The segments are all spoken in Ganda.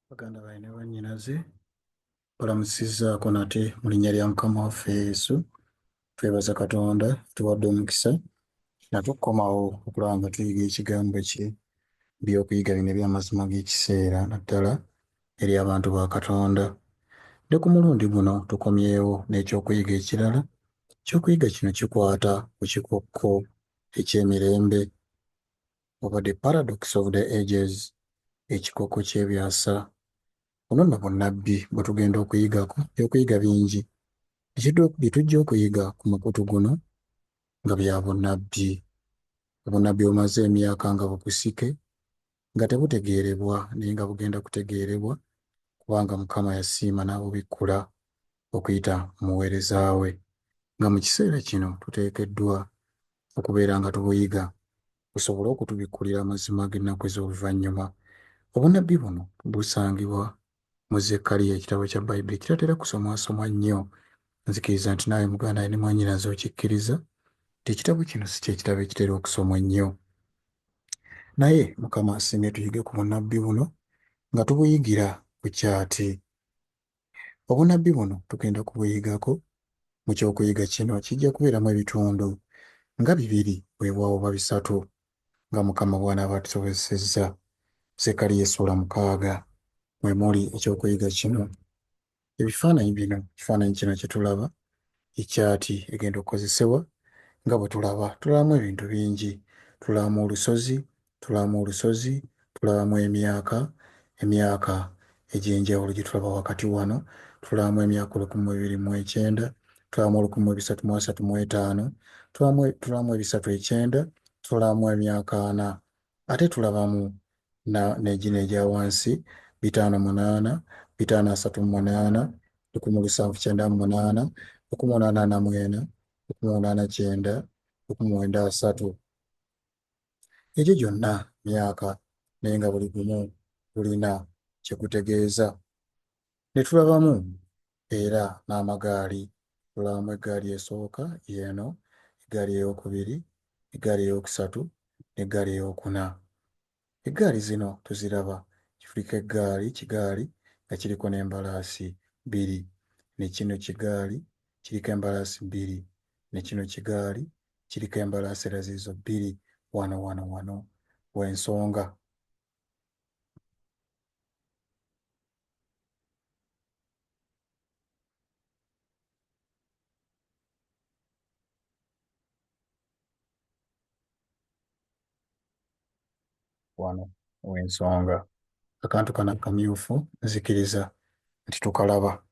Baganda baine bannyinaze balamusizzaako nate mu linnya lya Mukama waffe Yesu. Twebaza Katonda tuwadde omukisa natukomawo okulaba nga tuyiga ekigambo kye, by'okuyiga bino eby'amazima g'ekiseera naddala eri abantu ba Katonda. Ne ku mulundi guno tukomyewo n'ekyokuyiga ekirala. Ekyokuyiga kino kikwata ku kikokko eky'emirembe oba the paradox of the ages, ekikokko ky'ebyasa. Buno nno bunnabbi bwe tugenda okuyigako, ebyokuyiga bingi bye tujja okuyiga ku mukutu guno nga bya bunnabbi. Obunnabbi bumaze emyaka nga bukusike nga tebutegeerebwa naye nga bugenda kutegeerebwa kubanga Mukama yasiima n'abubikkula okuyita mu muweereza we, nga mu kiseera kino tuteekeddwa okubeera nga tubuyiga busobole okutubikkulira amazima g'ennaku ez'oluvannyuma. Obunnabbi buno busangibwa mu Zekkaliya, ekitabo kya Bayibuli kitatera kusomwasomwa nnyo. Nzikiriza nti naawe muganda ne mwannyinaze okikkiriza nti ekitabo kino si ky'ekitabo ekitera okusomwa ennyo. Naye Mukama asiimye tuyige ku bunnabbi buno nga tubuyigira ku kyati. Obunnabbi buno tugenda kubuyigako mu kyokuyiga kino kijja kubeeramu ebitundu nga 2 weewaawo oba 3 nga Mukama bw'anaaba atusobozesezza. Zekkaliya essula 6 mwe muli ekyokuyiga kino. Ebifaananyi bino, ekifaananyi kino kye tulaba, ekyati egenda okukozesebwa nga bwe tulabamu ebintu bingi. Tulabamu olusozi, tulabamu emyaka egy'enjawulo gye tulaba wakati wano. Tulabamu emyaka 1209, tulabamu 1335, tulabamu 309, tulabamu emyaka 4, ate tulabamu n'egino egya wansi 508, 538, 1798, 1844, 1889, 1903. Egyo gyonna myaka naye nga buli gumu gulina kye gutegeeza. Ne tulabamu era n'amagaali. Tulabamu eggaali esooka y'eno, eggaali eyookubiri, eggaali eyookusatu n'eggaali eyookuna. Eggaali zino tuziraba, kuliko kigaali nga kiriko n'embalaasi 2, ne kino kigaali kiriko embalaasi 2, ne kino kigaali kiriko embalaasi era ziizo 2, wano w'ensonga. Wano w'ensonga. Akantu kano akamyufu nzikiriza nti tukalaba.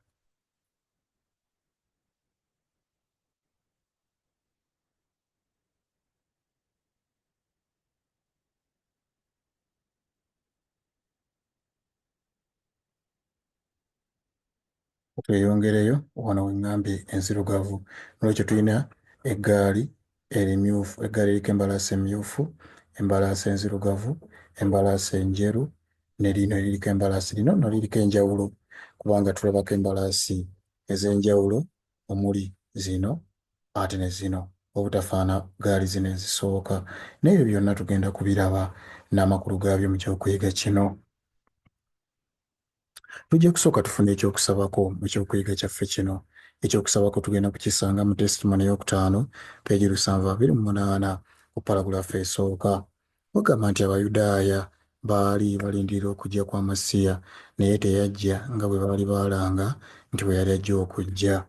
Tweyongereyo wano we ŋŋambye enzirugavu. Nolwekyo tulina eggaali erimyufu, eggaali eriko embalaasi emmyufu, embalaasi enzirugavu, embalaasi enjeru, ne lino eririko embalaasi. Lino nno liriko enjawulo kubanga tulabako embalaasi ez'enjawulo omuli zino ate ne zino obutafaana gaali zino ezisooka. N'ebyo byonna tugenda kubiraba n'amakulu gaabyo mu kyokuyiga kino. Tujja kusooka tufune ekyokusabako mu kyokuyiga kyaffe kino. Ekyokusabako tugenda kukisanga mu Testimony ey'okutaano, peegi 728 ku palagulaafu esooka. Bagamba nti Abayudaaya baali balindirira okujja kwa Masiya naye teyajja nga bwe baali baalanga nti bwe yali ajja okujja.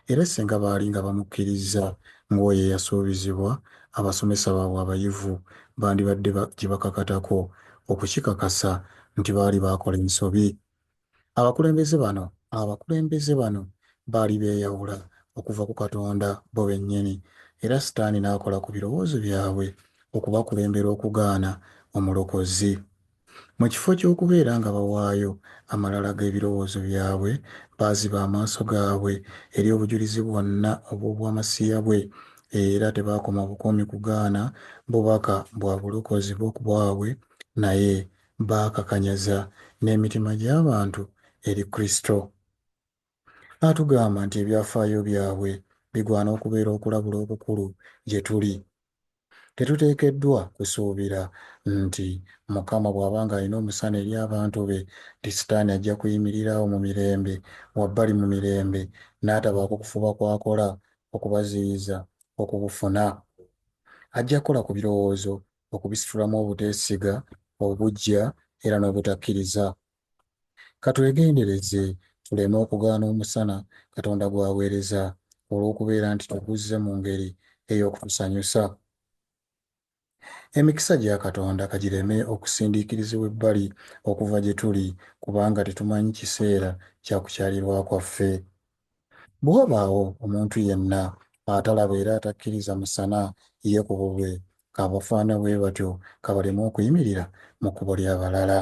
Era singa baali nga bamukkiriza ng'oyo eyasuubizibwa, abasomesa baabwe abayivu bandibadde gye bakakatako okukikakasa nti baali baakola ensobi. Abakulembeze bano baali beeyawula okuva ku Katonda bo bennyini, era Sitaani n'akola ku birowoozo byabwe okubakulembera okugaana omulokozi. Mu kifo ky'okubeera nga bawaayo amalala g'ebirowoozo byabwe, baaziba amaaso gaabwe eri obujulizi bwonna obw'obwamasiya bwe, era tebaakoma bukomi kugaana bubaka bwa bulokozi bwabwe, naye baakakanyaza n'emitima gy'abantu eri Kristo. Atugamba nti ebyafaayo byabwe bigwana okubeera okulabula okukulu gye tuli. Tetuteekeddwa kusuubira nti Mukama bw'aba ng'alina omusana eri abantu be, nti Sitaani ajja kuyimirirawo mu mirembe, wabbali mu mirembe, n'atabaako kufuba kw'akola okubaziyiza okubufuna. Ajja kukola ku birowoozo okubisitulamu obuteesiga, obuggya era n'obutakkiriza. Katwegendereze tuleme okugaana omusana Katonda gw'aweereza olw'okubeera nti tuguzze mu ngeri ey'okutusanyusa. Emikisa gya Katonda kagireme okusindiikirizibwa ebbali okuva gye tuli, kubanga tetumanyi kiseera kya kukyalirwa kwaffe. Bwe wabaawo omuntu yenna atalaba era atakkiriza musana ye ku bubwe, kabafaana bwe batyo kabaleme okuyimirira mu kkubo ly'abalala.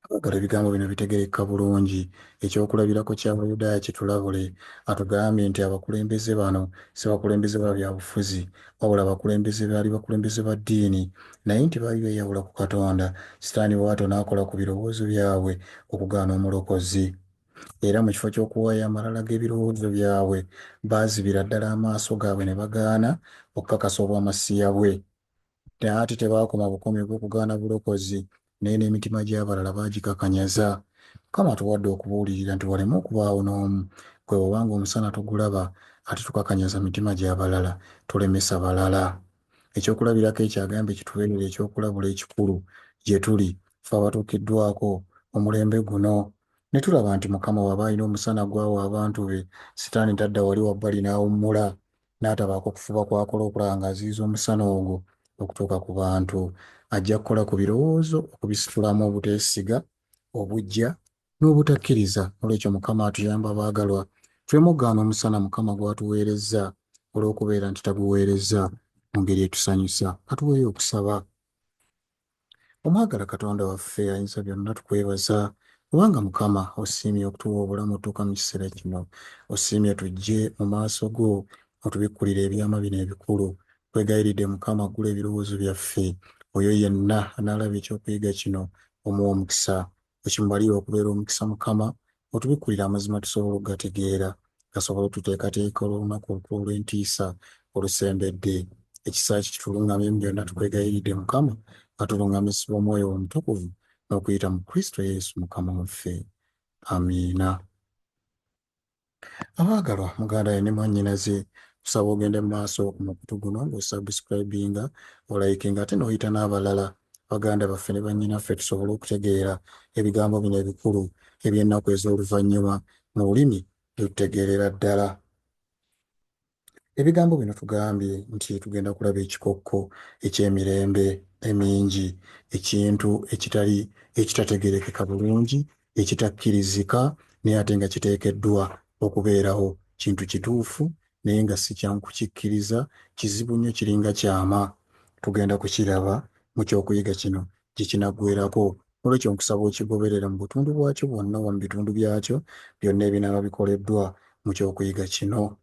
Abaagala, ebigambo bino bitegerekeka bulungi. Ekyokulabirako ky'Abayudaaya kitulabule, atugambye nti abakulembeze bano si bakulembeze ba byabufuzi, wabula baali bakulembeze ba ddiini, naye nti baali beeyawula ku Katonda. Sitaani bw'atyo n'akola ku birowoozo byabwe okugaana omulokozi. Era mu kifo ky'okuwaayo amalala g'ebirowoozo byabwe, baazibira ddala amaaso gaabwe ne bagaana okukakasa obwamasiya bwe. Ate tebaakoma bukomi bw'okugaana bulokozi, naye n'emitima gy'abalala baagikakanyaza. Mukama atuwadde okubuulirira nti waleme okubaawo n'omu gwe bw'obanga omusana tugulaba ate tukakanyaza mitima gy'abalala, tulemesa balala. Ekyokulabirako ekyagambye kitubeerera ekyokulabula ekikulu gye tuli ffe abatuukiddwako omulembe guno, ne tulaba nti Mukama bw'aba alina omusana gwawa abantu be, Sitaani tadda wali wabbali n'awummula, n'atabaako kufuba kw'akola okulaba ng'aziyiza omusana ogwo okutuuka ku bantu. Ajja kukola ku birowoozo okubisitulamu obuteesiga, obuggya n'obutakkiriza. Olwekyo Mukama atuyamba abaagalwa, tuleme okugaana omusana Mukama gw'atuweerezza olw'okubeera nti taguweerezza mu ngeri etusanyusa. Katuweeyo okusaba. Omwagalwa Katonda waffe Ayinza byonna, tukwebaza kubanga Mukama osiimye okutuwa obulamu otuuka mu kiseera kino. Osiimye tujje mu maaso go otubikkulire ebyama bino ebikulu. Twegayiridde Mukama aggula ebirowoozo byaffe. Oyo yenna anaalaba ekyokuyiga kino omuwa omukisa. Okimubalire okubeera omukisa Mukama, otubikkulire amazima tusobole okugategeera, gasobole otuteekateeka olunaku olw'entiisa olusembedde. Ekisa kye kituluŋŋamye mu byonna tukwegayiridde Mukama, atuluŋŋamisibwa Omwoyo Omutukuvu n'okuyita mu Kristo Yesu Mukama waffe. Amiina. Abaagalwa, muganda we ne mwannyinaze, tusaba ogende mu maaso ku mukutu guno ng'osubscribinga, olayikinga ate n'oyita n'abalala baganda baffe ne bannyinaffe tusobole okutegeera ebigambo bino ebikulu eby'ennaku ez'oluvannyuma mu lulimi lutegeerera ddala. Ebigambo bino tugambye nti tugenda kulaba ekikokko eky'emirembe emingi, ekintu ekitategeerekeka bulungi, ekitakkirizika naye ate nga kiteekeddwa okubeerawo, kintu kituufu naye nga si kyangu kukikkiriza, kizibu nnyo, kiringa kyama. Tugenda kukiraba mu kyokuyiga kino gye kinaggweerako. Olwekyo nkusaba okigoberera mu butundu bwakyo bwonna, mu bitundu byakyo byonna ebinaaba bikoleddwa mu kyokuyiga kino.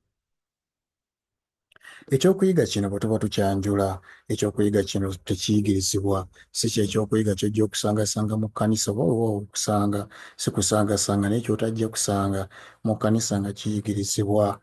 Ekyokuyiga kino bwe tuba tukyanjula, ekyokuyiga kino tekiyigirizibwa, si kyekyokuyiga ky'ojja okusangasanga mu kkanisa oba okusanga si kusangasanga, naye ky'otajja kusanga mu kkanisa nga kiyigirizibwa.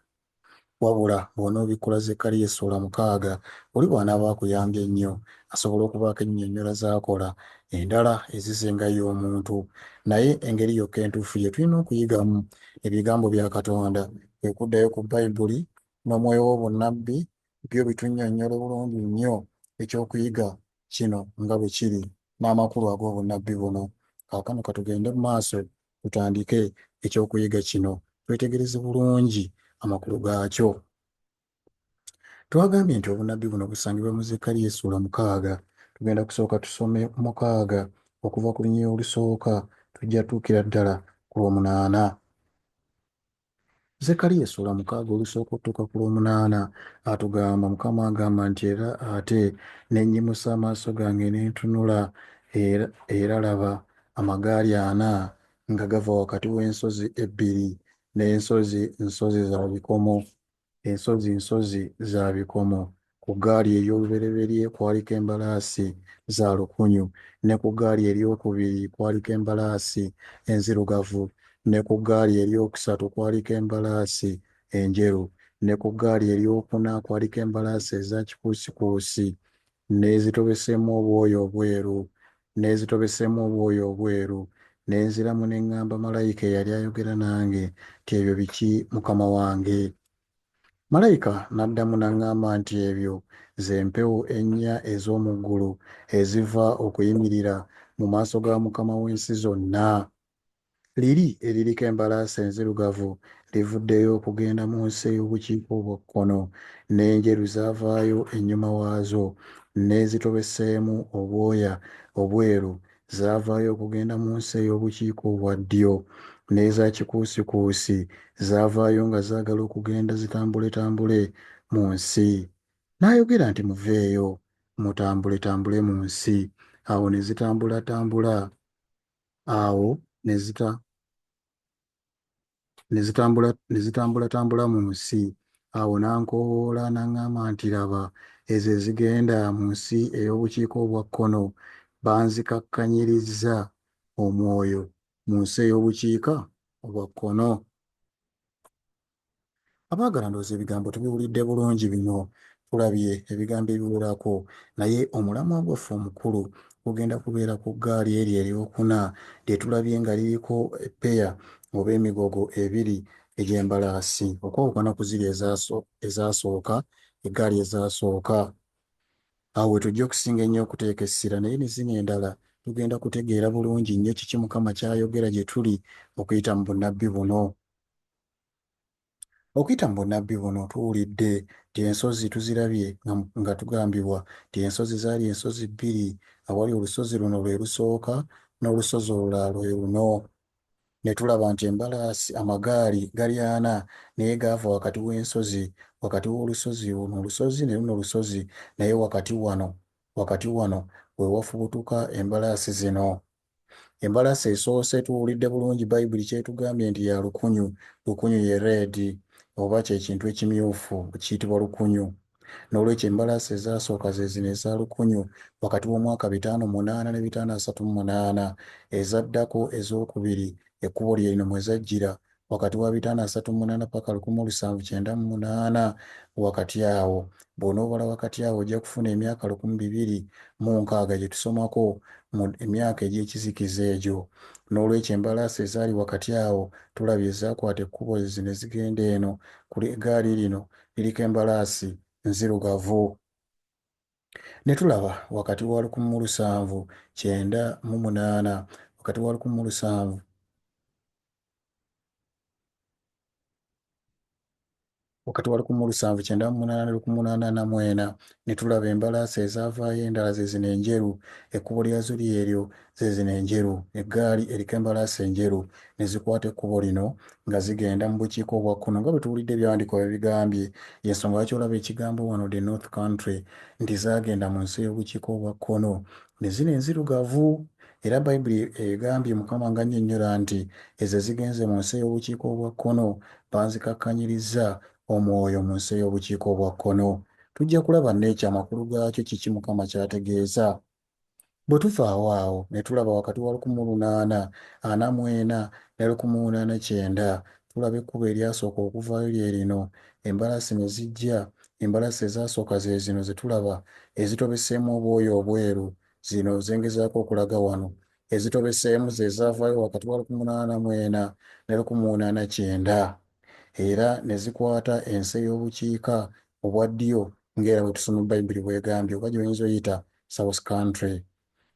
Wabula bw'onoobikkola Zekkaliya 6, oli bw'anaaba akuyambye ennyo, asobola okubaako ennyonnyola z'akola endala ezisinga y'omuntu. Naye engeri yokka entuufu gye tulina okuyigamu ebigambo bya Katonda kwe kuddayo ku Bayibuli n'omwoyo w'obunnabbi, byo bitunnyonnyola bulungi nnyo ekyokuyiga kino nga bwe kiri n'amakulu ag'obunnabbi buno. Kaakano katugende mu maaso tutandike ekyokuyiga kino, twetegereze bulungi amakulu gaakyo. Twagambye nti obunnabbi buno busangibwa mu Zekkaliya 6. Tugenda kusooka tusome 6 okuva ku lunyiriri olusooka tujja tuukira ddala ku lw'omunaana. Zekkaliya 6 olusooka okutuuka ku lw'omunaana atugamba, Mukama agamba nti era ate ne nnyimusa amaaso gange ne ntunula, era laba amagaali 4 nga gava wakati w'ensozi ebbiri, n'ensozi nsozi za bikomo, ensozi nsozi za bikomo. Ku ggaali ery'olubereberye kwaliko embalaasi za lukunyu, ne ku ggaali eryokubiri kwaliko embalaasi enzirugavu, ne ku ggaali eryokusatu kwaliko embalaasi enjeru. ne ku ggaali eryokuna kwaliko embalaasi eza kikuusikuusi n'ezitobeseemu obwoya obweru ne nziramu ne ŋŋamba malayika eyali ayogera nange nti ebyo biki mukama wange? Malayika n'addamu n'aŋŋamba nti ebyo ze mpewo ennya ez'omu ggulu eziva okuyimirira mu maaso ga Mukama w'ensi zonna. Liri eririko embalaasi enzirugavu livuddeyo okugenda mu nsi ey'obukiika obwakkono, n'enjeru zaavaayo ennyuma waazo, n'ezitobeseemu obwoya obweru zaavaayo okugenda mu nsi ey'obukiika obwa ddyo, n'eza kikuusikuusi zaavaayo nga zaagala okugenda zitambuletambule mu nsi. N'ayogera nti muveeyo mutambuletambule mu nsi. Awo ne zitambulatambula awo ne zitambulatambula mu nsi. Awo n'ankoowoola n'aŋŋamba nti laba, ezo ezigenda mu nsi ey'obukiika obwa kkono banzikakkanyirizza omwoyo mu nsi ey'obukiika obwa kkono. Abaagalwa, ndowooza ebigambo tubiwulidde bulungi bino. Tulabye ebigambo ebiwerako, naye omulamwa gwaffe omukulu gugenda kubeera ku ggaali eryo eryokuna lye tulabye nga liriko eppeya oba emigogo ebiri egy'embalaasi, okwawukana ku ziri ezasooka, eggaali ezasooka. Awo we tujja okusinga ennyo okuteeka essira, naye ne zino endala tugenda kutegeera bulungi nnyo kiki Mukama ky'ayogera gye tuli okuyita mu bunnabbi buno. Okuyita mu bunnabbi buno tuwulidde nti ensozi tuzirabye nga tugambibwa nti ensozi zaali ensozi bbiri, awali olusozi luno lwe lusooka n'olusozi olulala lwe luno. Ne tulaba nti embalaasi amagaali gali ana naye gaava wakati w'ensozi, wakati w'olusozi luno olusozi ne luno olusozi, naye wakati wano we wafubutuka embalaasi zino. Embalaasi esoose tuwulidde bulungi Bayibuli kyetugambye nti ya lukunyu. Lukunyu ye reedi oba kyekintu ekimyufu kiyitibwa lukunyu. N'olwekyo embalaasi ezasooka ze zino eza lukunyu wakati w'omwaka 580 ne 538. Ezaddako ezokubiri ekkubo lye lino mwe zajjira wakati wa 538 paka 1798. Wakati awo bw'onoobala wakati awo ojja kufuna emyaka 2006 gye tusomako mu emyaka egy'ekizikiza egyo. N'olwekyo embalaasi ezaali wakati awo tulabye ezaakwata ekkubo zino ezigenda eno kuli eggaali lino liriko embalaasi nzirugavu. Ne tulaba wakati wa 1798 wakati wa 1798 ne 1884 ne tulaba embalaasi ezaavaayo endala ze zino enjeru, ekkubo lyazo lyeryo ze zino enjeru. Eggaali eriko embalaasi enjeru ne zikwata ekkubo lino nga zigenda mu bukiika obwa kkono nga bwe tuwulidde ebyawandiikibwa bwe bigambye. Y'ensonga lwaki olaba ekigambo wano the North Country nti zaagenda mu nsi y'obukiika obwa kkono ne zino enzirugavu. Era Bayibuli egambye Mukama nga annyonnyola nti ezo ezigenze mu nsi ey'obukiika obwa kkono banzikakkanyirizza omwoyo mu nsi ey'obukiika obwa kkono. Tujja kulaba n'ekyo amakulu gaakyo kiki Mukama ky'ategeeza. Bwe tuva awo ne tulaba wakati wa 1844 ne 1889 tulaba ekkubo eryasooka okuvaayo lye lino. Embalaasi ne zijja, embalaasi ezasooka ze zino ze tulaba ezitobeseemu obwoya obweru, zino zengezaako okulaga wano. Ezitobeseemu ze zaavaayo wakati wa 1844 ne 1889 era ne zikwata ensi ey'obukiika obwa ddyo ng'era bwe tusoma Bayibuli bw'egambye oba gy'oyinza oyita South Country.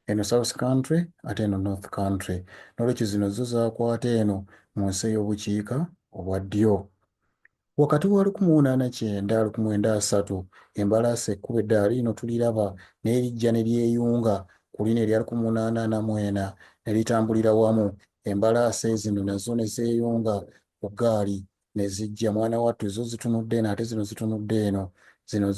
Eno South Country ate eno North Country. N'olwekyo zino zo zaakwata eno mu nsi ey'obukiika obwa ddyo. Wakati wa 1890 1903 embalaasi ekkubo eddala lino tuliraba naye lijja ne lyeyunga ku lino erya 1844 ne litambulira wamu. Embalaasi zino nazo ne zeeyunga ku ggaali ne zijja. Mwana wattu zo zitunudde eno ate zino zitunudde eno. Zino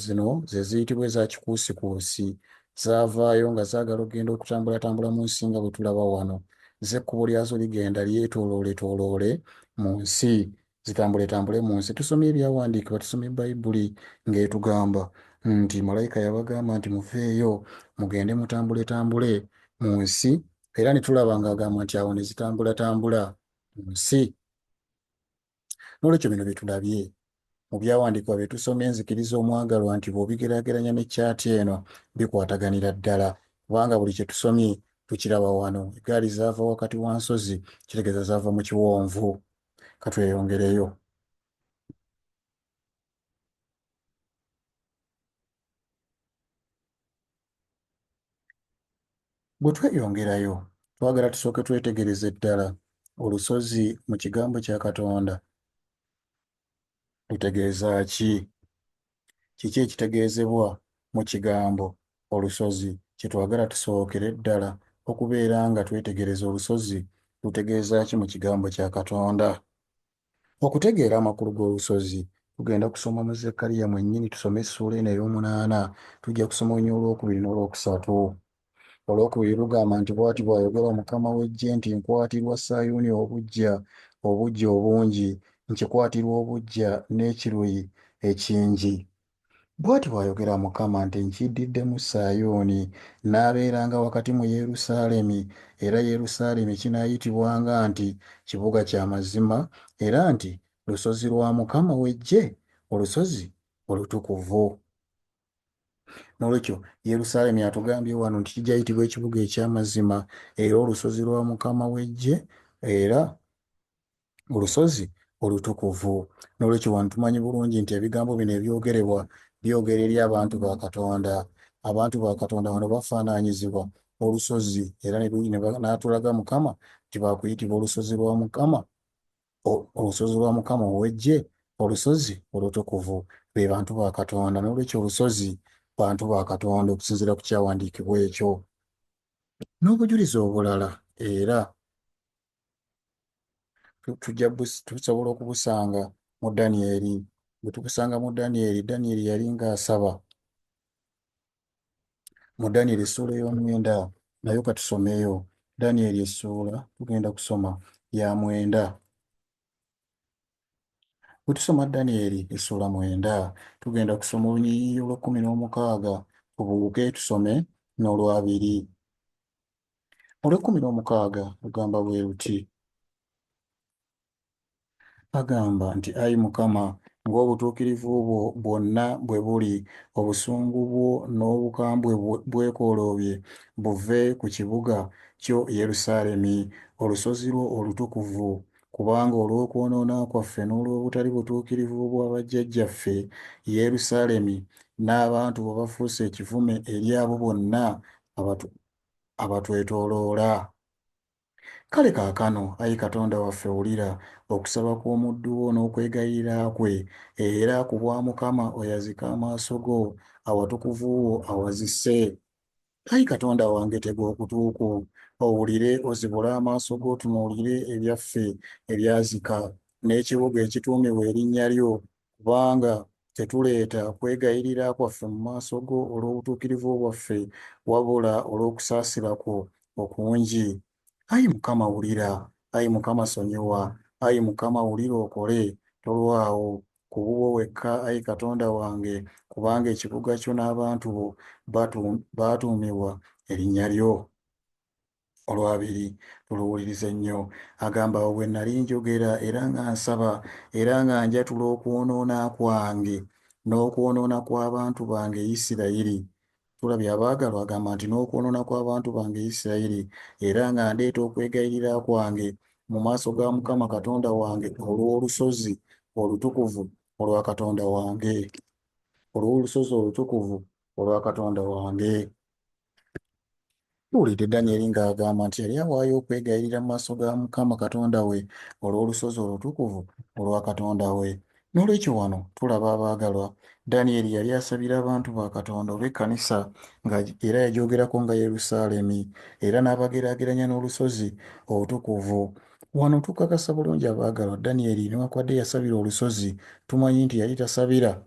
ze ziyitibwa eza kikuusikuusi. Zaavaayo nga zaagala okugenda okutambulatambula mu nsi nga bwe tulaba wano. Ekkubo lyazo ligenda lyetoolooletooloole mu nsi, zitambuletambule mu nsi. Tusomye ebyawandiikibwa, tusomye Bayibuli ng'etugamba nti malayika yabagamba nti muveeyo mugende mutambuletambule mu nsi, era ne tulaba ng'agamba nti awo ne zitambulatambula mu nsi. N'olwekyo bino bye tulabye mu byawandiikibwa bye tusomye enzikiriza omwagalwa nti bw'obigeraageranya ne kyaati eno bikwataganira ddala kubanga buli kye tusomye tukiraba wano. Eggaali zaava wakati wa nsozi kitegeeza zaava mu kiwonvu. Katweyongereyo. Bwe tweyongerayo twagala tusooke twetegereze ddala olusozi mu kigambo kya Katonda lutegeeza ki? Kiki ekitegeezebwa mu kigambo olusozi? Kye twagala tusookere ddala okubeera nga twetegereza olusozi lutegeeza ki mu kigambo kya Katonda. Okutegeera amakulu g'olusozi tugenda kusoma mu Zekkaliya mwennyini, tusome essuula eno ey'omunaana. Tujja kusoma olunya olwokubiri n'olwokusatu. Olwokubiri lugamba nti bw'ati bw'ayogera Mukama w'Eggye nti nkwatirwa Sayuuni obuggya obungi, nkikwatirwa obuggya n'ekiruyi ekingi. Bw'ati bw'ayogera Mukama nti nkiddiddemu Sayuuni, n'abeeranga wakati mu Yerusaalemi, era Yerusaalemi kinaayitibwanga nti kibuga kya mazima, era nti lusozi lwa Mukama w'Eggye, olusozi olutukuvu. Noolwekyo Yerusaalemi atugambye wano nti kijja yitibwa ekibuga eky'amazima, era olusozi lwa Mukama w'Eggye, era olusozi olutukuvu. Noolwekyo wano tumanyi bulungi nti ebigambo bino ebyogerebwa byogera eri abantu ba Katonda. Abantu ba Katonda wano bafaananyizibwa olusozi, era n'atulaga Mukama nti baakuyitibwa olusozi lwa Mukama, olusozi lwa Mukama ow'Eggye, olusozi olutukuvu. Be bantu ba Katonda. Noolwekyo olusozi bantu ba Katonda okusinziira ku kyawandiikibwa ekyo. N'obujulizi obulala era tusobola okubusanga mu Danyeri. Bwe tubusanga mu Danyeri, Danyeri yali ng'asaba. Mu Danyeri essuula ey'omwenda nayo katusomeyo. Danyeri essuula tugenda kusoma ya 9. Bwe tusoma Danyeri essuula 9 tugenda kusoma olunyiriri olw'16. Tubuuke tusome n'olwabiri. Olw'16 lugamba bwe luti. Agamba nti ayi Mukama, ng'obutuukirivu bwo bwonna bwe buli, obusungu bwo n'obukambwe bwekooloobye buve ku kibuga kyo Yerusaalemi, olusozi lwo olutukuvu. Kubanga olw'okwonoona kwaffe n'olw'obutali butuukirivu bwa bajjajjaffe, Yerusaalemi n'abantu bo bafuuse ekivume eri abo bonna abatwetooloola. Kale kaakano, ayi Katonda waffe, wulira okusaba kw'omuddu wo n'okwegayirira kwe, era ku bwa Mukama oyazike amaaso go, awatukuvu wo awazise. Ayi Katonda wange, tega okutu kwo owulire, ozibule amaaso go otunuulire ebyaffe ebyazika, n'ekibuga ekituumibwa erinnya lyo, kubanga tetuleeta kwegayirira kwaffe mu maaso go olw'obutuukirivu bwaffe, wabula olw'okusaasira kwo okungi. Ayi Mukama, wulira. Ayi Mukama, sonyiwa. Ayi Mukama, wulira okole, tolwawo ku bubwo wekka, ayi Katonda wange, kubanga ekibuga kyo n'abantu bo baatuumibwa erinnya lyo. Olwabiri tuluwulirize nnyo. Agamba awo bwe nnali njogera era nga nsaba era nga njatula okwonoona kwange n'okwonoona kw'abantu bange Isirayiri. Tulabye abaagalwa, agamba nti n'okwonoona kw'abantu bange Isirayiri, era nga ndeeta okwegayirira kwange mu maaso ga Mukama Katonda wange olw'olusozi olutukuvu olwa Katonda wange. Olw'olusozi olutukuvu olwa Katonda wange. Tuwulidde Danyeri ng'agamba nti yali awaayo okwegayirira mu maaso ga Mukama Katonda we olw'olusozi olutukuvu olwa Katonda we. N'olwekyo wano tulaba abaagalwa, Danyeri yali asabira abantu ba Katonda olw'ekkanisa, era yagyogerako nga Yerusaalemi, era n'abageraageranya n'olusozi olutukuvu. Wano tukakasa bulungi abaagalwa, Danyeri newankubadde yasabira olusozi, tumanyi nti yali tasabira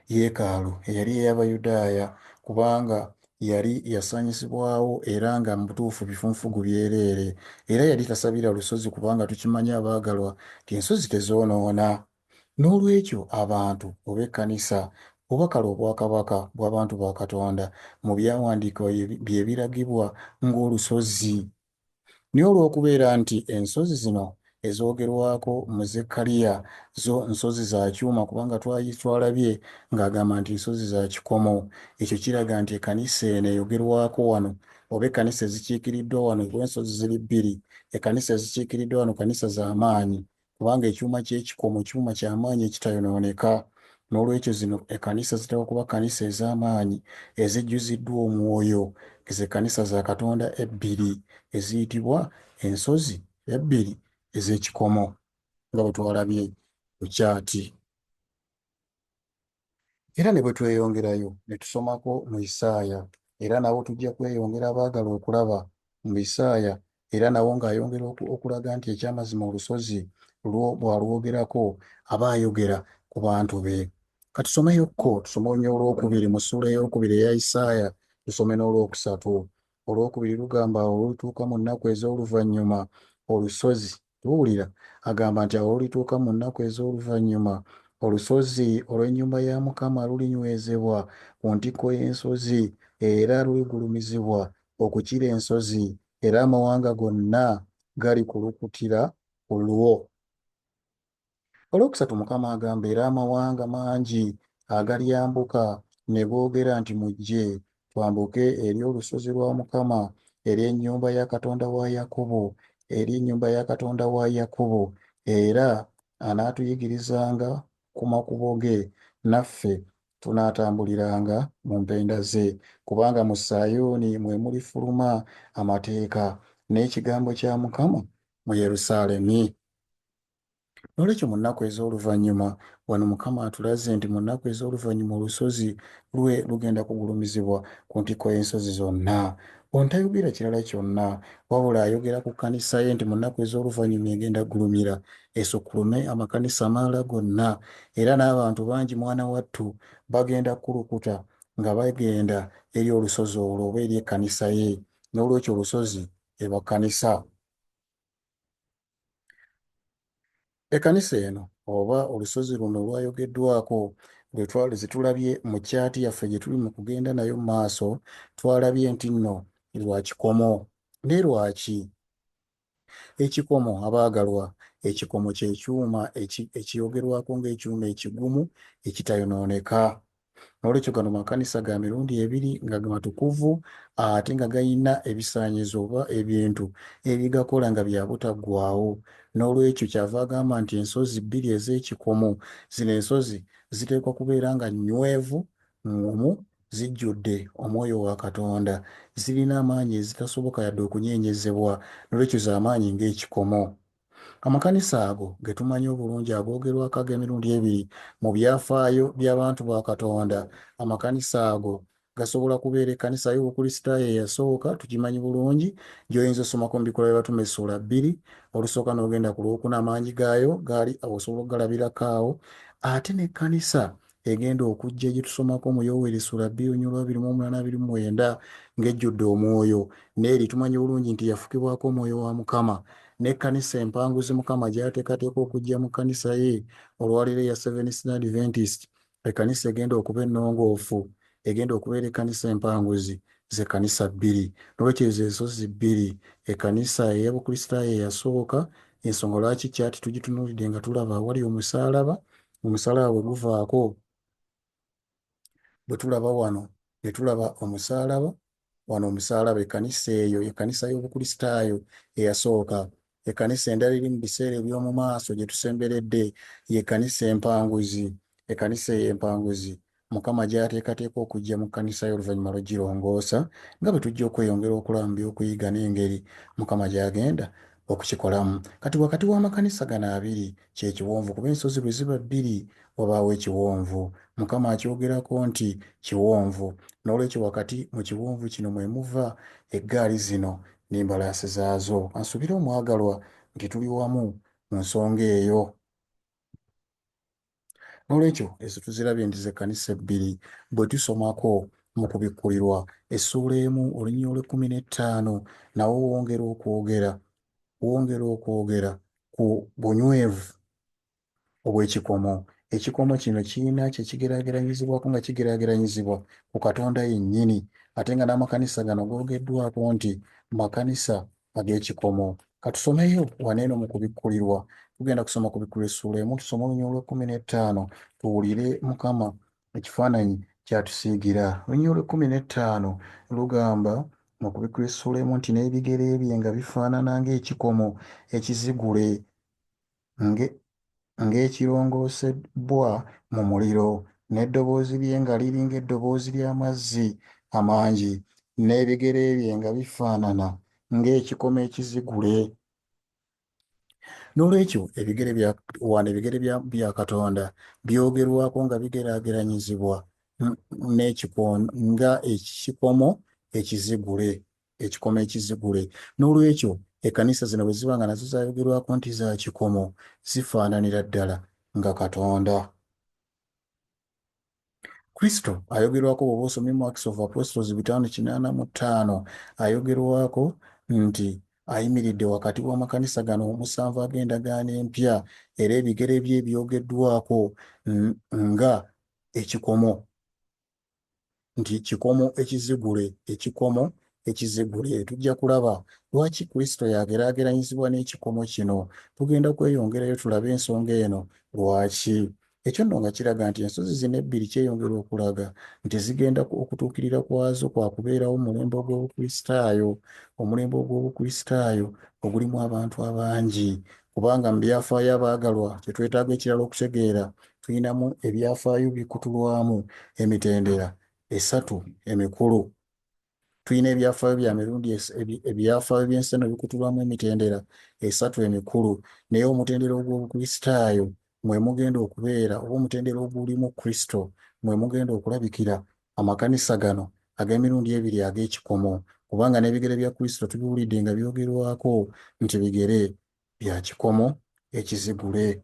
yeekaalu eyali ey'Abayudaaya, kubanga yali yasaanyisibwawo era nga mu butuufu bifunfugu byereere, era yali tasabira lusozi kubanga tukimanyi abaagalwa nti ensozi tezoonoona. N'olwekyo abantu oba ekkanisa oba kale obwakabaka bw'abantu ba Katonda mu byawandiikibwa bye biragibwa ng'olusozi. Naye olw'okubeera nti ensozi zino ezoogerwako mu Zekkaliya zo nsozi za kyuma kubanga twalabye ng'agamba nti nsozi za kikomo. Ekyo kiraga nti ekkanisa eno eyogerwako wano oba ekkanisa ezikiikiriddwa wano kuba ensozi ziri bbiri. Ekkanisa ezikiikiriddwa wano kkanisa za maanyi kubanga ekyuma ky'ekikomo kyuma ky'amaanyi ekitayonooneka. N'olwekyo zino ekkanisa zitera okuba kkanisa ez'amaanyi ezijjuziddwa omwoyo, z'ekkanisa za Katonda ebbiri eziyitibwa ensozi ebbiri ez'ekikomo nga bwe twalabye ku kyati. Era ne bwe tweyongerayo ne tusomako mu Isaaya, era nawo tujja kweyongera abaagala okulaba mu Isaaya, era nawo ng'ayongera okulaga nti ekyamazima olusozi bw'alwogerako aba ayogera ku bantu be. Katusomeyokko, tusome olwokubiri mu ssuula eyokubiri eya Isaaya, tusome n'olwokusatu. Olwokubiri lugamba awo olulituuka mu nnaku ez'oluvannyuma olusozi, tuwulira agamba nti awo olulituuka mu nnaku ez'oluvannyuma olusozi olw'ennyumba ya Mukama lulinywezebwa ku ntikko y'ensozi era luligulumizibwa okukira ensozi, era amawanga gonna galikulukutira ku lwo. Olwokusatu Mukama agamba era amawanga mangi agalyambuka ne boogera nti mujje twambuke eri olusozi lwa Mukama, eri ennyumba ya Katonda wa Yakobo, eri ennyumba ya Katonda wa Yakobo, era anaatuyigirizanga ku makubo ge, naffe tunaatambuliranga mu mpenda ze, kubanga mu Sayuuni mwe mulifuluma amateeka n'ekigambo kya Mukama mu Yerusaalemi. N'olwekyo mu nnaku ez'oluvannyuma wano Mukama atulaze nti mu nnaku ez'oluvannyuma olusozi lwe lugenda kugulumizibwa ku ntikko y'ensozi zonna. Ono tayogera kirala kyonna wabula ayogera ku kkanisa ye nti mu nnaku ez'oluvannyuma egenda ggulumira esukkulume amakanisa amalala gonna, era n'abantu bangi mwana wattu bagenda kulukuta nga bagenda eri olusozi olwo oba eri ekkanisa ye. N'olwekyo olusozi eba kkanisa. Ekkanisa eno oba olusozi luno olwayogeddwako zetulabye mu kyati yaffe gye tuli mu kugenda nayo mu maaso, twalabye nti nno lwa kikomo. Ne lwaki? Ekikomo abaagalwa, ekikomo kye kyuma ekiyogerwako ng'ekyuma ekigumu ekitayonooneka. N'olwekyo gano makanisa ga mirundi ebiri nga matukuvu ate nga gayina ebisaanyizo oba ebintu ebigakola nga bya butaggwaawo. N'olwekyo kyava agamba nti ensozi bbiri ez'ekikomo, zino ensozi ziteekwa kubeera nga nnywevu, ngumu, zijjudde omwoyo wa Katonda, zirina amaanyi ezitasoboka yadde okunyeenyezebwa, n'olwekyo z'amaanyi ng'ekikomo. Amakanisa ago ge tumanyi obulungi agoogerwako ag'emirundi ebiri mu byafaayo by'abantu ba Katonda, amakanisa ago gasobola kubeera ekkanisa y'Obukristaayo eyasooka, tukimanyi bulungi, gy'oyinza osomako mu Bikolwa by'Abatume ssuula 2, olusooka n'ogenda ku lwokuna amaanyi gaayo gaali osobola okugalabirako awo. Ate n'ekkanisa egenda okujja gye tusomako mu Yoweeri ssuula 2:28-29 ng'ejjudde omwoyo, n'eri tumanyi bulungi nti yafukibwako omwoyo wa Mukama. N'ekkanisa empanguzi Mukama gy'ateekateeka okujja mu kkanisa ye olwaleero eya Seventh Day Adventist, ekkanisa egenda okuba ennongoofu, egenda okubeera ekkanisa empanguzi, z'ekkanisa bbiri. N'olwekyo ezo ensozi bbiri, ekkanisa ey'Obukristaayo eyasooka, ensonga lwaki kyati tugitunuulidde nga tulaba awali omusaalaba, omusaalaba bwe guvaako, bwe tulaba wano ne tulaba omusaalaba, wano omusaalaba, ekkanisa eyo ekkanisa y'Obukristaayo eyasooka. Ekkanisa endala eri mu biseera eby'omu maaso gye tusemberedde y'ekkanisa empanguzi. Ekkanisa ey'empanguzi Mukama gy'ateekateeka okujja mu kkanisa ye oluvannyuma lw'ogirongoosa, nga bwe tujja okweyongera okulaba mu by'okuyiga n'engeri Mukama gy'agenda okukikolamu. Kati wakati w'amakanisa gano abiri kye kiwonvu, kuba ensozi bwe ziba bbiri wabaawo ekiwonvu. Mukama akyogerako nti kiwonvu. N'olwekyo wakati mu kiwonvu kino mwe muva eggaali zino n'embalaasi zaazo. Ansuubire omwagalwa nti tuli wamu mu nsonga eyo. N'olwekyo ezo tuzirabye nti z'ekkanisa ebbiri bwe tusomako mu kubikkulirwa essuula 1 olunyiriri olw'15 nawo wongera okwogera ku bunywevu obw'ekikomo. Ekikomo kino kirina kye kigeraageranyizibwako nga kigeraageranyizibwa ku Katonda yennyini, ate nga n'amakanisa gano googeddwako nti makanisa ag'ekikomo. Katusomeyo waneeno mu kubikkulirwa. Tugenda kusoma kubikkulirwa essula emu, tusome olunyolo lw'e15 tuwulire Mukama ekifaananyi ky'atusiigira. Olunyolo lw'e15 lugamba mu kubikkulirwa essula emu nti n'ebigere bye nga bifaanana ng'ekikomo ekizigule ng'ekirongoosebbwa mu muliro, n'eddoboozi lye nga liri ng'eddoboozi ly'amazzi amangi, n'ebigere bye nga bifaanana ng'ekikomo ekizigule. Noolwekyo ebigere bya Katonda byogerwako nga bigeraageranyizibwa nga ekikomo ekizigule, ekikomo ekizigule. Noolwekyo ekkanisa zino bwe ziba nga nazo zaayogerwako nti za kikomo, zifaananira ddala nga Katonda. Kristo ayogerwako bw'oba osomye mu Acts of Apostles 5:85 ayogerwako nti ayimiridde wakati w'amakanisa gano omusanvu ag'endagaano empya, era ebigere bye byogeddwako nga ekikomo, nti kikomo ekizigule, ekikomo ekizigule. Tujja kulaba lwaki Kristo yageraageranyizibwa n'ekikomo kino. Tugenda kweyongerayo tulabe ensonga eno lwaki. Ekyo nno nga kiraga nti ensozi zino ebbiri kyeyongera okulaga nti zigenda okutuukirira kwazo kwa kubeerawo omulembe ogw'Obukristaayo, omulembe ogw'Obukristaayo ogulimu abantu abangi, kubanga mu byafaayo abaagalwa kye twetaaga ekirala okutegeera, tulinamu ebyafaayo bikutulwamu emitendera esatu emikulu. Tulina ebyafaayo bya mirundi ebyafaayo by'ensi eno bikutulwamu emitendera esatu emikulu, naye omutendera ogw'Obukristaayo mwe mugenda okubeera, oba omutendera ogulimu Kristo mwe mugenda okulabikira amakanisa gano ag'emirundi ebiri ag'ekikomo, kubanga n'ebigere bya Kristo tubiwulidde nga byogerwako nti bigere bya kikomo ekizigule.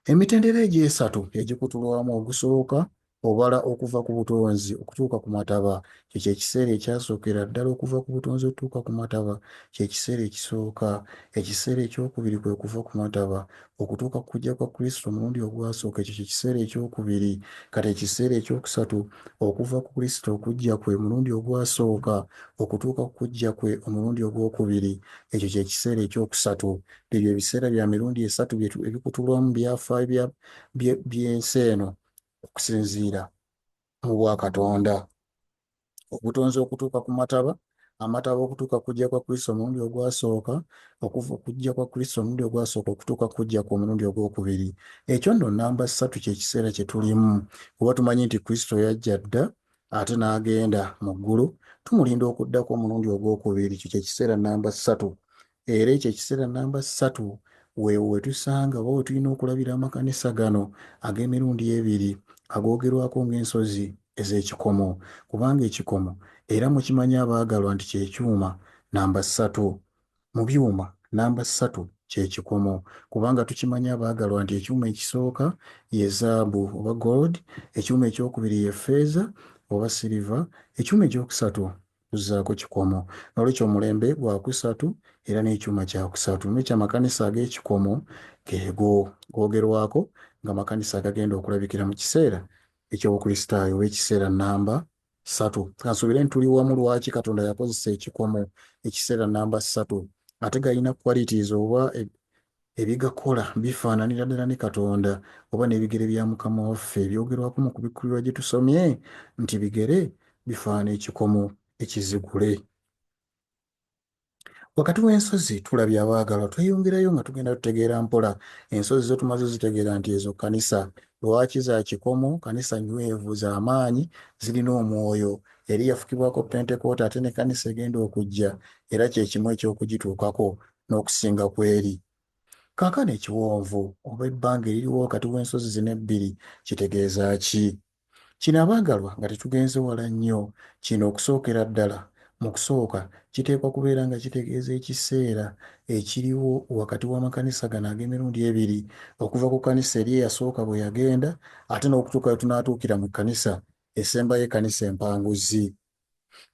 Emitendera egy'esatu egikutulwamu, ogusooka obala okuva ku butonzi okutuuka ku mataba, kye ekiseera ekyasookera ddala okuva ku butonzi okutuuka ku mataba, kye kiseera ekisooka. Ekiseera ekyokubiri kwe kuva ku mataba okutuuka ku kujja kwa Kristo omulundi ogwasooka, ekyo kye kiseera ekyokubiri. Kati ekiseera ekyokusatu okuva ku Kristo okujja kwe omulundi ogwasooka okutuuka ku kujja kwe omulundi ogwokubiri, ekyo kye kiseera ekyokusatu. Ebyo ebiseera bya mirundi esatu ebikutulwamu byafaayo by'ensi eno okusinziira mu bwakatonda. Obutonzi okutuuka ku mataba, amataba okutuuka kujja kwa Kristo omulundi ogwasooka, okuva okujja kwa Kristo omulundi ogwasooka okutuuka kujja ku omulundi ogwokubiri. Ekyo nno nnamba 3 kye kiseera kye tulimu, kuba tumanyi nti Kristo yajja dda ate n'agenda mu ggulu, tumulinda okuddako omulundi ogwokubiri. Ekyo kye kiseera nnamba 3. Era ekyo ekiseera nnamba 3 we tusanga oba we tulina okulabira amakanisa gano ag'emirundi ebiri agoogerwako ng'ensozi ez'ekikomo, kubanga ekikomo era mukimanyi abaagalwa nti kyekyuma nnamba 3 mu byuma. Nnamba 3 kyekikomo, kubanga tukimanyi abaagalwa nti ekyuma ekisooka ye zaabu oba gold, ekyuma ekyokubiri ye ffeeza oba siriva, ekyuma ekyokusatu tuzzaako kikomo. Nolwekyo omulembe gwakusatu era n'ekyuma kyakusatu. Nolwekyo amakanisa ag'ekikomo geego googerwako ng'amakanisa agagenda okulabikira mu kiseera eky'Obukristaayo oba ekiseera nnamba 3. Kansuubire nti tuli wamu lwaki Katonda yakozesa ekikomo ekiseera nnamba 3. Ate galina qualities oba ebigakola bifaananira ddala ne Katonda oba n'ebigere bya Mukama waffe ebyogerwako mu kubikkulirwa gye tusomye nti bigere bifaana ekikomo ekizigule. Wakati w'ensozi tulabye abaagalwa, tweyongerayo nga tugenda tutegeera mpola ensozi zo tumaze zitegeera nti ezo kkanisa. Lwaki za kikomo? Kkanisa nywevu za maanyi, zirina omwoyo, yali yafukibwako Pentekote ate ne kkanisa egenda okujja, era kye kimu eky'okugituukako n'okusinga kweri. Kaakano ekiwonvu oba ebbanga eririwo wakati w'ensozi zino ebbiri kitegeeza ki? Kino abaagalwa nga tetugenze wala nnyo, kino okusookera ddala mu kusooka kiteekwa kubeera nga kitegeeza ekiseera ekiriwo wakati w'amakanisa gano ag'emirundi ebiri, okuva ku kkanisa eri eyasooka bwe yagenda ate n'okutuuka we tunaatuukira mu kkanisa esembayo, ekkanisa empanguzi.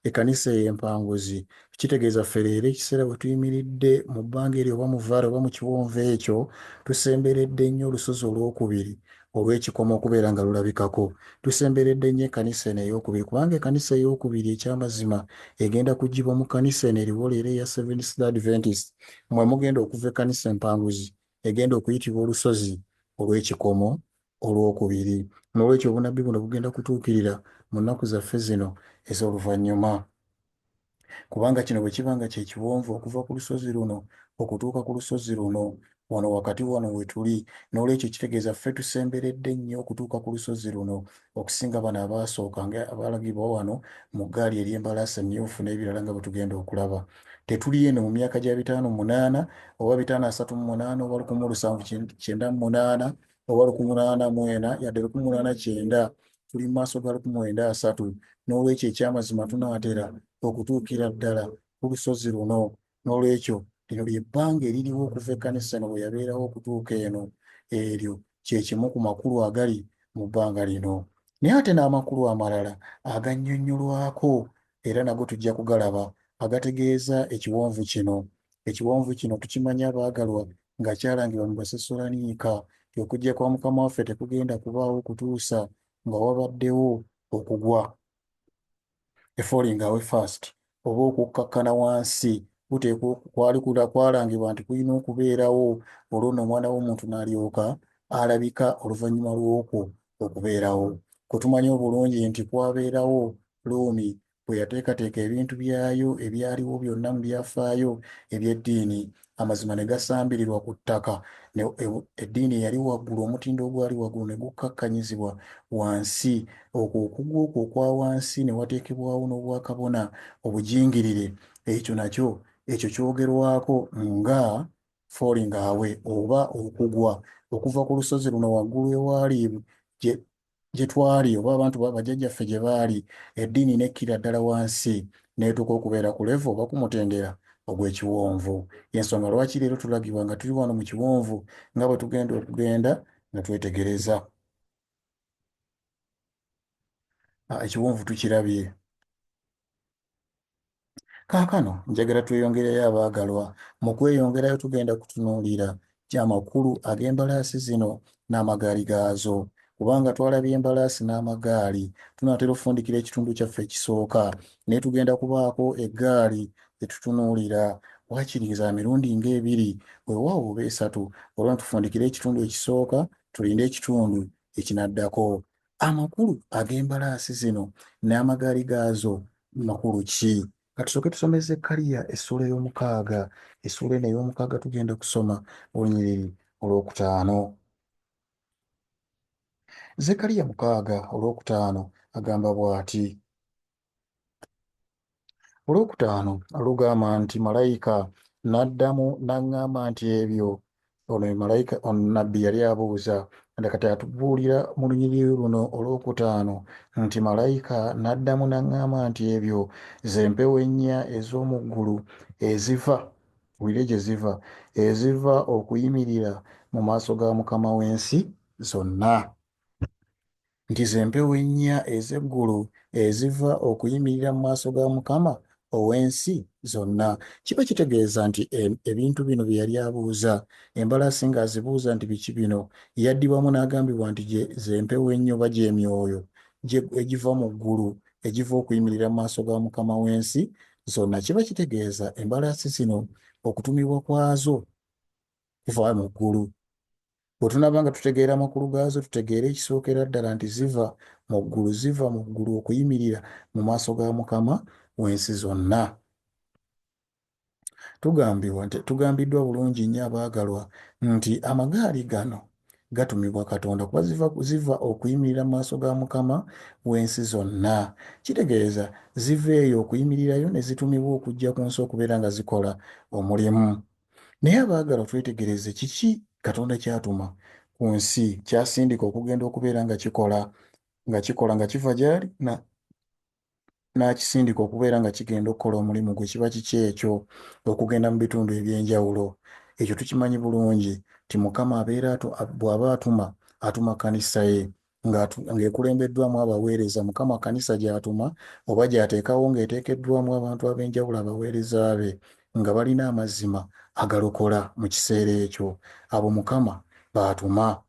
Ekkanisa eyo empanguzi kitegeeza ffe leero ekiseera bwe tuyimiridde mu bbanga eryo oba mu vvaala oba mu kiwonvu ekyo, tusemberedde nnyo olusozi olwokubiri olw'ekikomo okubeera nga lulabikako. Tusemberedde nnyo ekkanisa eno ey'okubiri kubanga ekkanisa ey'okubiri ekyamazima egenda kuggyibwa mu kkanisa eno eriwo leero eya Seventh Day Adventist, mwe mugenda okuva ekkanisa empanguzi egenda okuyitibwa olusozi olw'ekikomo olwokubiri. N'olwekyo obunnabbi buno bugenda kutuukirira mu nnaku zaffe zino ez'oluvannyuma, kubanga kino bwe kiba nga kye kiwonvu okuva ku lusozi luno okutuuka ku lusozi luno wano wakati wano we tuli. N'olwekyo kitegeeza ffe tusemberedde nnyo okutuuka ku lusozi luno okusinga bano abaasooka ng'abalagibwa wano mu ggaali ery'embalaasi emmyufu n'ebirala nga bwe tugenda okulaba. Tetuli eno mu myaka gya 508 oba 538 oba 1798 oba 1840 yadde 1889, tuli mu maaso ga 1903. N'olwekyo ekyamazima tunaatera okutuukira ddala ku lusozi luno. N'olwekyo lino ly'ebbanga eririwo okuva ekkanisa eno bwe yabeerawo okutuuka eno. Eryo kye kimu ku makulu agali mu bbanga lino. Naye ate n'amakulu amalala agannyonnyolwako era nago tujja kugalaba agategeeza ekiwonvu kino. Ekiwonvu kino tukimanyi abaagalwa nga kyalangibwa mu Basessaloniika, okujja kwa Mukama waffe tekugenda kubaawo kutuusa nga wabaddewo okugwa, a falling away first, oba okukkakkana wansi kwalangibwa nti kulina okubeerawo, olwo nno omwana w'omuntu n'alyoka alabika oluvannyuma lw'okwo okubeerawo. Kwe tumanyi obulungi nti kwabeerawo Ruumi bwe yateekateeka ebintu byayo ebyaliwo byonna mu byafaayo eby'eddiini, amazima ne gasambirirwa ku ttaka. Eddiini eyali waggulu, omutindo ogwali waggulu ne gukkakkanyizibwa wansi. Okwo okugwa okwo okwa wansi ne wateekebwawo n'obwakabona obujingirire. Ekyo nakyo ekyo kyogerwako nga falling away oba okugwa okuva ku lusozi luno waggulu ewaali gye twali oba abantu bajjajjaffe gye baali, eddiini nekkira ddala wansi n'etuuka okubeera ku level oba ku mutendera ogw'ekiwonvu. Y'ensonga lwaki leero tulagibwa nga tuli wano mu kiwonvu nga bwe tugenda okugenda nga twetegereza. Ekiwonvu tukirabye. Kaakano njagala tweyongereyo abaagalwa. Mu kweyongerayo tugenda kutunuulira amakulu ag'embalaasi zino n'amagaali gaazo, kubanga twalabye embalaasi n'amagaali. Tunaatera okufundikira ekitundu kyaffe ekisooka naye tugenda kubaako eggaali gye tutunuulira. Waakiri za mirundi ng'ebiri weewaawo oba esatu, olwo tufundikire ekitundu ekisooka tulinde ekitundu ekinaddako. Amakulu ag'embalaasi zino n'amagaali gaazo makulu ki? Katusooke tusome Zekkaliya essuula ey'omukaaga. Essuula eno ey'omukaaga tugenda kusoma olunyiriri olwokutaano. Zekkaliya 6:5 agamba bw'ati. Olwokutaano lugamba nti malayika n'addamu n'aŋŋamba nti ebyo. Ono malayika nnabbi yali abuuza, kati atubuulira mu lunyiriri luno olwokutaano nti malayika n'addamu n'aŋŋamba nti ebyo ze mpewo ennya ez'omu ggulu eziva, wulire gye ziva, eziva okuyimirira mu maaso ga Mukama w'ensi zonna. Nti ze mpewo ennya ez'eggulu eziva okuyimirira mu maaso ga Mukama ow'ensi zonna. Kiba kitegeeza nti ebintu bino bye yali abuuza, embalaasi ng'azibuuza nti biki bino, yaddibwamu n'agambibwa nti ze mpewo ennyo oba gy'emyoyo egiva mu ggulu egiva okuyimirira mu maaso ga Mukama w'ensi zonna. Kiba kitegeeza embalaasi zino okutumibwa kwazo kuva mu ggulu. Bwe tunaaba nga tutegeera amakulu gaazo tutegeere ekisookera ddala nti ziva mu ggulu okuyimirira mu maaso ga Mukama w'ensi zonna. Tugambiddwa bulungi nnyo abaagalwa nti amagaali gano gatumibwa Katonda kuba ziva okuyimirira mu maaso ga Mukama w'ensi zonna. Kitegeeza ziva eyo okuyimirirayo ne zitumibwa okujja ku nsi okubeera nga zikola omulimu. Naye abaagalwa twetegereze kiki Katonda ky'atuma ku nsi, ky'asindika okugenda okubeera nga kikola nga kiva gy'ali n'akisindika okubeera nga kigenda okukola omulimu gwe. Kiba kiki ekyo? Okugenda mu bitundu eby'enjawulo. Ekyo tukimanyi bulungi nti Mukama bw'aba atuma kkanisa ye ng'ekulembeddwamu abaweereza. Mukama kkanisa gy'atuma oba gy'ateekawo ng'eteekeddwamu abantu ab'enjawulo, abaweereza be nga balina amazima agalokola mu kiseera ekyo. Abo Mukama b'atuma.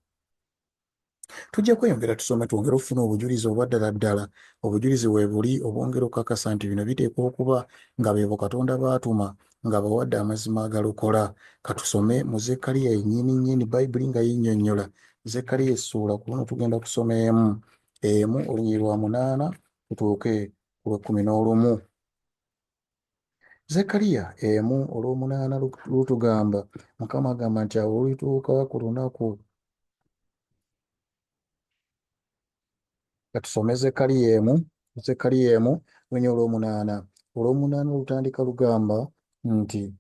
Tujja kweyongera tusome twongere okufuna obujulizi obwa ddala ddala. Obujulizi bwe buli obwongera okukakasa nti bino biteekwa okuba nga beebo Katonda baatuma nga bawadde amazima agalokola. Katusome mu Zekkaliya yennyini nnyini, Bayibuli nga yinnyonnyola. Zekkaliya essuula kuno tugenda kusoma emu olunyiri lwa 8 tutuuke ku lw'11. Zekkaliya 1:8 lutugamba, Mukama agamba nti awo olulituuka ku lunaku. Katusome Zekkaliya 1 olunyiri lw'8. Olw'8 lutandika lugamba nti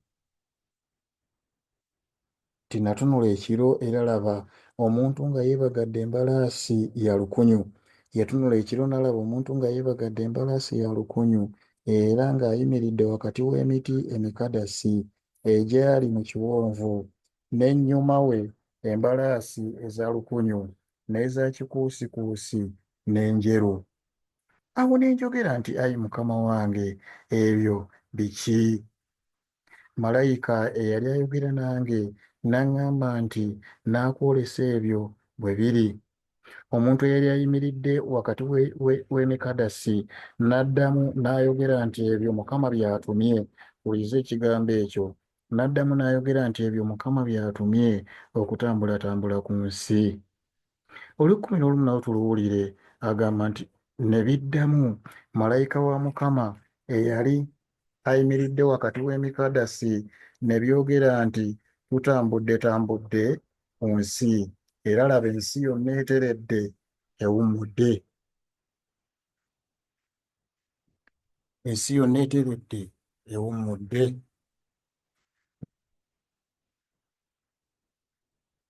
natunula ekiro era laba omuntu nga yeebagadde embalaasi ya lukunyu. Yatunula ekiro n'alaba omuntu nga yeebagadde embalaasi ya lukunyu era ng'ayimiridde wakati w'emiti emikadasi egyali mu kiwonvu, n'ennyuma we embalaasi eza lukunyu n'eza kikuusikuusi n'enjeru. Awo ne njogera nti, ayi Mukama wange, ebyo biki? Malayika eyali ayogera nange n'aŋŋamba nti, naakwolesa ebyo bwe biri. Omuntu eyali ayimiridde wakati w'emikadasi n'addamu n'ayogera nti, ebyo Mukama by'atumye. Wuliriza ekigambo ekyo. N'addamu n'ayogera nti, ebyo Mukama by'atumye okutambulatambula ku nsi. Olw'11 nawo tuluwulire, agamba nti ne biddamu malayika wa Mukama eyali ayimiridde wakati w'emikadasi ne byogera nti, tutambudde ku nsi era laba ensi yonna eteredde ewummudde. Ensi yonna eteredde ewummudde.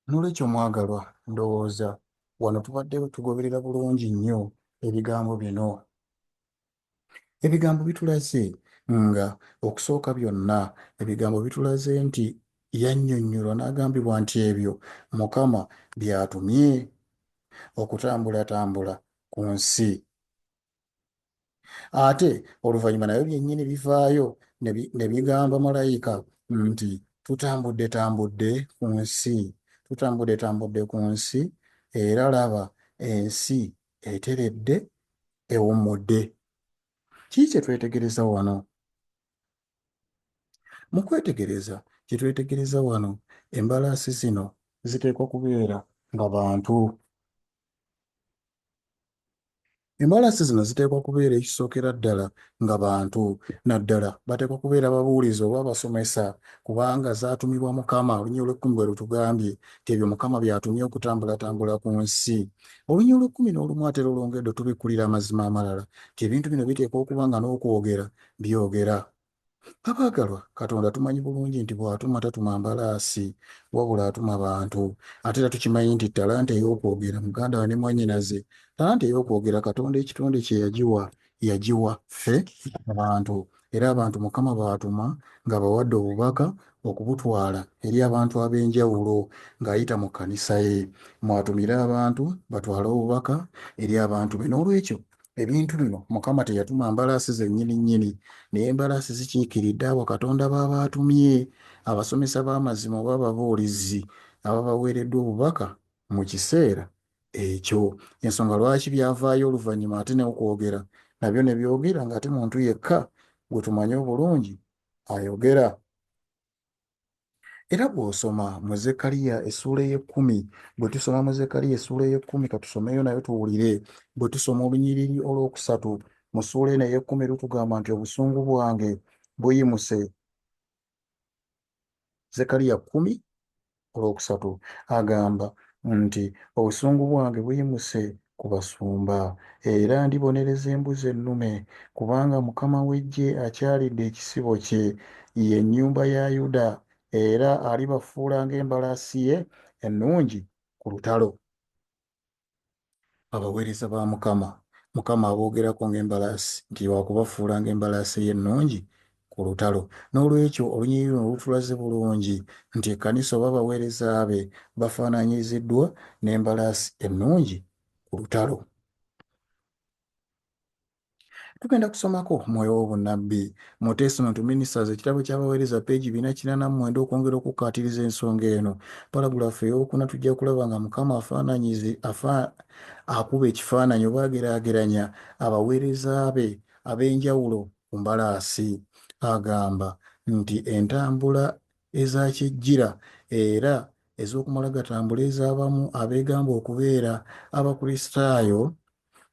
N'olwekyo mwagalwa, ndowooza wano tubadde tugoberera bulungi nnyo ebigambo bino. Ebigambo bitulaze nga okusooka byonna ebigambo bitulaze nti yannyonnyolwa n'agambibwa nti ebyo Mukama by'atumye okutambulatambula ku nsi. Ate oluvannyuma nabyo byennyini bivaayo ne bigamba malayika nti tutambudde ku nsi era laba ensi eteredde ewummudde. Kiki kye twetegereza wano? Mu kwetegereza kye twetegereza wano, embalaasi zino ziteekwa kubeera nga bantu. Embalaasi zino ziteekwa kubeera ekisookera ddala nga bantu, naddala bateekwa kubeera ababuulizi oba abasomesa, kubanga zaatumibwa Mukama. Olunyiri olw'10 bwe lutugambye nti ebyo Mukama by'atumye okutambulatambula ku nsi. Olunyiri olw'11 ate lwongedde tubikkulira amazima amalala nti ebintu bino biteekwa okuba nga n'okwogera byogera. Abaagalwa, Katonda tumanyi bulungi nti bw'atuma tatuma mbalaasi wabula atuma bantu. Ate era tukimanyi nti ttalanta ey'okwogera muganda we ne mwannyinaze, ttalanta ey'okwogera Katonda ekitonde kye yagiwa ffe abantu, era abantu Mukama baatuma nga bawadde obubaka okubutwala eri abantu ab'enjawulo ng'ayita mu kkanisa ye. Mwatumire abantu batwale obubaka eri abantu be. N'olwekyo ebintu bino Mukama teyatuma mbalaasi zennyini nnyini, naye embalaasi zikiikiridde abo Katonda b'aba atumye, abasomesa b'amazima oba ababuulizi ababaweereddwa obubaka mu kiseera ekyo. Ensonga lwaki byavaayo oluvannyuma ate n'okwogera nabyo ne byogera ng'ate muntu yekka gwe tumanyi obulungi ayogera. Era bw'osoma mu Zekkaliya essuula ey'ekkumi, bwe tusoma mu Zekkaliya essuula ey'ekkumi, katusomeyo nayo tuwulire. Bwe tusoma olunyiriri olwokusatu mu ssuula eno ey'ekkumi lutugamba nti obusungu bwange buyimuse. Zekkaliya 10:3 agamba nti obusungu bwange buyimuse ku basumba era ndibonereza embuzi ennume, kubanga Mukama w'Eggye akyalidde ekisibo kye, ye ennyumba ya Yuda, era alibafuula ng'embalaasi ye ennungi ku lutalo. Abaweereza ba Mukama aboogerako ng'embalaasi nti wakubafuula ng'embalaasi ye ennungi ku lutalo. N'olwekyo olunyiriri luno lutulaze bulungi nti ekkanisa oba abaweereza be bafaananyiziddwa n'embalaasi ennungi ku lutalo. Tugenda kusomako Mwoyo w'obunnabbi mu Testament Ministers ekitabo ky'abaweereza peegi 449 okwongera okukkaatiriza ensonga eno. Paragulaafu ey'okuna tujja kulaba nga Mukama akuba ekifaananyi oba ageraageranya abaweereza be ab'enjawulo ku mbalaasi. Agamba nti entambula ezakyejjira era ez'okumala gatambula ez'abamu abeegamba okubeera Abakristaayo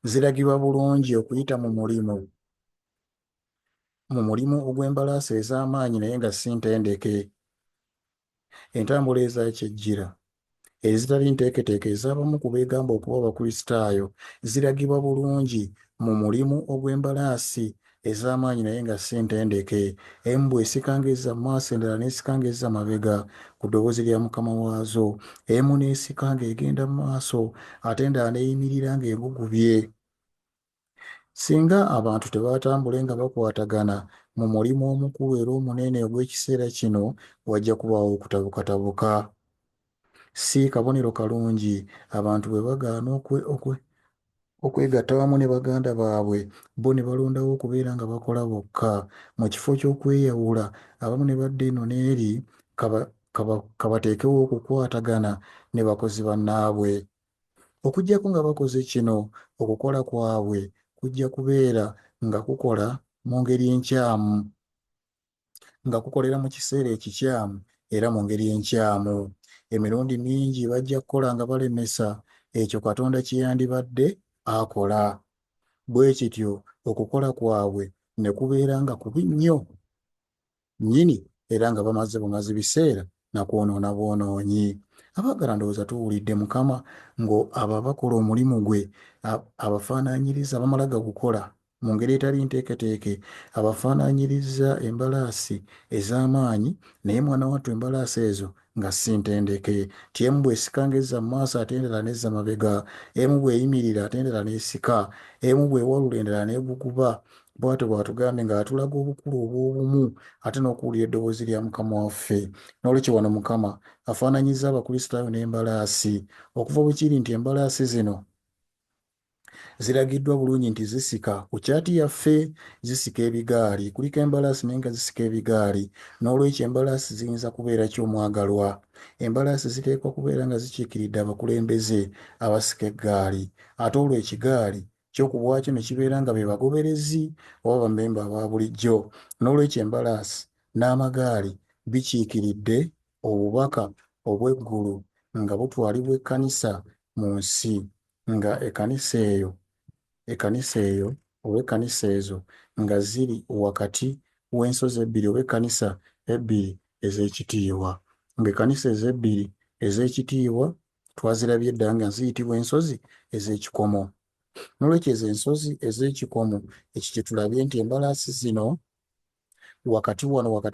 ziragibwa bulungi okuyita mu mulimu ogw'embalaasi ez'amaanyi naye nga si ntendeke. Entambula ezakyejjira ezitali nteeketeeke ez'abamu ku beegamba okuba Abakristaayo ziragibwa bulungi mu mulimu ogw'embalaasi ez'amaanyi naye nga si ntendeke. Emu bw'esikanga ezza mu maaso endala n'esikanga ezza mabega ku ddoboozi lya Mukama waazo. Emu n'esikanga egenda mu maaso ate endala n'eyimirira ng'ebugubye. Singa abantu tebaatambule nga bakwatagana mu mulimu omukulu era omunene ogw'ekiseera kino, wajja kubaawo okutabukatabuka. Si kabonero kalungi abantu bwe bagaana okwegatta wamu ne baganda baabwe, bo ne balondawo okubeera nga bakola bokka. Mu kifo ky'okweyawula, abamu ne badda eno n'eri kabateekewo okukwatagana ne bakozi bannaabwe. Okuggyako nga bakoze kino, okukola kwabwe kujja kubeera nga kukola mu ngeri enkyamu, nga kukolera mu kiseera ekikyamu era mu ngeri enkyamu. Emirundi mingi bajja kukola nga balemesa ekyo Katonda kye yandibadde akola. Bwe kityo okukola kwabwe ne kubeera nga kubi nnyo nnyini era nga bamaze bumazi biseera na kwonoona bwonoonyi. Abaagala ndowooza tuwulidde Mukama ngo abo abakola omulimu gwe abafaanaanyiriza bamala gagukola mu ngeri etali nteeketeeke, abafaanaanyiriza embalaasi ez'amaanyi naye mwana wattu embalaasi ezo nga si ntendeke. Ti emu bw'esikanga ezza mu maaso ate endala n'ezza mabega, emu bw'eyimirira ate endala n'esika, emu bw'ewalula endala n'ebuguba. Bw'atyo bw'atugambye ng'atulaga obukulu obw'obumu ate n'okuwulira eddoboozi lya Mukama waffe. N'olwekyo wano Mukama afaananyizza Abakristaayo n'embalaasi, okuva bwe kiri nti embalaasi zino ziragiddwa bulungi nti zisika ku kyati yaffe, zisika ebigaali. Kuliko embalaasi naye nga zisika ebigaali. N'olwekyo embalaasi ziyinza kubeera ky'omwagalwa. Embalaasi ziteekwa kubeera nga zikiikiridde abakulembeze abasika eggaali. Ate olwo ekigaali ky'okubwakyo ne kibeera nga be bagoberezi oba bammemba aba bulijjo. N'olwekyo embalaasi n'amagaali bikiikiridde obubaka obw'eggulu nga butwalibwa ekkanisa mu nsi, nga ekkanisa eyo oba ekkanisa ezo nga ziri wakati w'ensozi ebbiri oba ekkanisa ebbiri ez'ekitiibwa. Ng'ekkanisa ezo ebbiri ez'ekitiibwa twazirabye edda nga ziyitibwa ensozi ez'ekikomo. N'olwekyo ezo ensozi ez'ekikomo, ekyo kye tulabye nti embalaasi zino wakati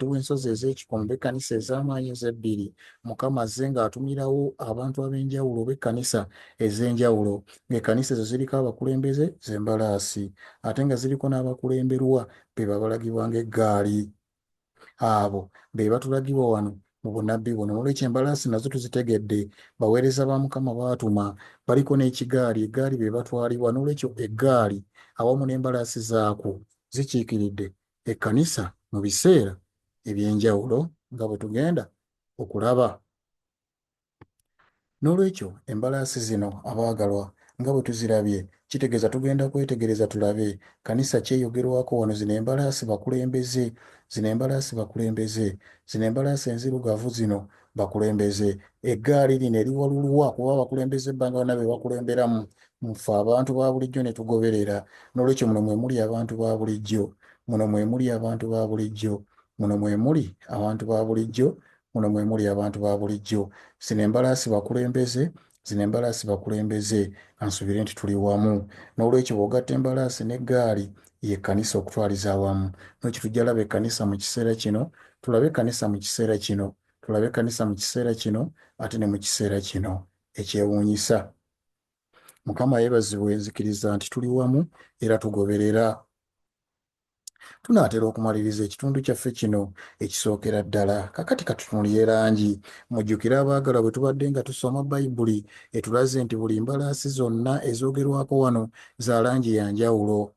w'ensozi ez'ekikomo b'ekkanisa ez'amaanyi ez'ebbiri, Mukama azze ng'atumirawo abantu ab'enjawulo oba ekkanisa ez'enjawulo. Ng'ekkanisa ezo ziriko abakulembeze z'embalaasi ate nga ziriko n'abakulemberwa be babalagibwa ng'eggaali. Abo be batulagibwa wano mu bunnabbi buno. N'olwekyo embalaasi nazo tuzitegedde, baweereza ba Mukama baatuma, baliko n'ekigaali, eggaali be batwalibwa. N'olwekyo eggaali awamu n'embalaasi zaako zikiikiridde ekkanisa mu biseera eby'enjawulo nga bwe tugenda okulaba. N'olwekyo embalaasi zino abaagalwa nga bwe tuzirabye, kitegeeza tugenda kwetegereza tulabe kkanisa kyeyogerwako wano. Zino embalaasi bakulembeze, zino embalaasi bakulembeze, zino embalaasi enzirugavu zino bakulembeze. Eggaali lino eriwalulwa kuba abakulembeze ebbanga bonna be bakulemberamu mufe abantu ba bulijjo ne tugoberera. N'olwekyo muno mwe muli abantu ba bulijjo, muno mwe muli abantu ba bulijjo, muno mwe muli abantu ba bulijjo, muno mwe muli abantu ba bulijjo. Zino embalaasi bakulembeze, zino embalaasi bakulembeze, ansubire nti tuli wamu. N'olwekyo bw'ogatta embalaasi n'eggaali y'ekkanisa okutwaliza awamu. N'olwekyo tujja laba ekkanisa mu kiseera kino, tulabe ekkanisa mu kiseera kino, tulabe ekkanisa mu kiseera kino ate ne mu kiseera kino ekyewuunyisa. Mukama yeebazibwe, nzikiriza nti tuli wamu era tugoberera. Tunaatera okumaliriza ekitundu kyaffe kino ekisookera ddala. Kakati katutunulire langi. Mujjukire abaagalwa bwe tubadde nga tusoma Bayibuli etulaze nti buli mbalaasi zonna ezoogerwako wano za langi ya njawulo.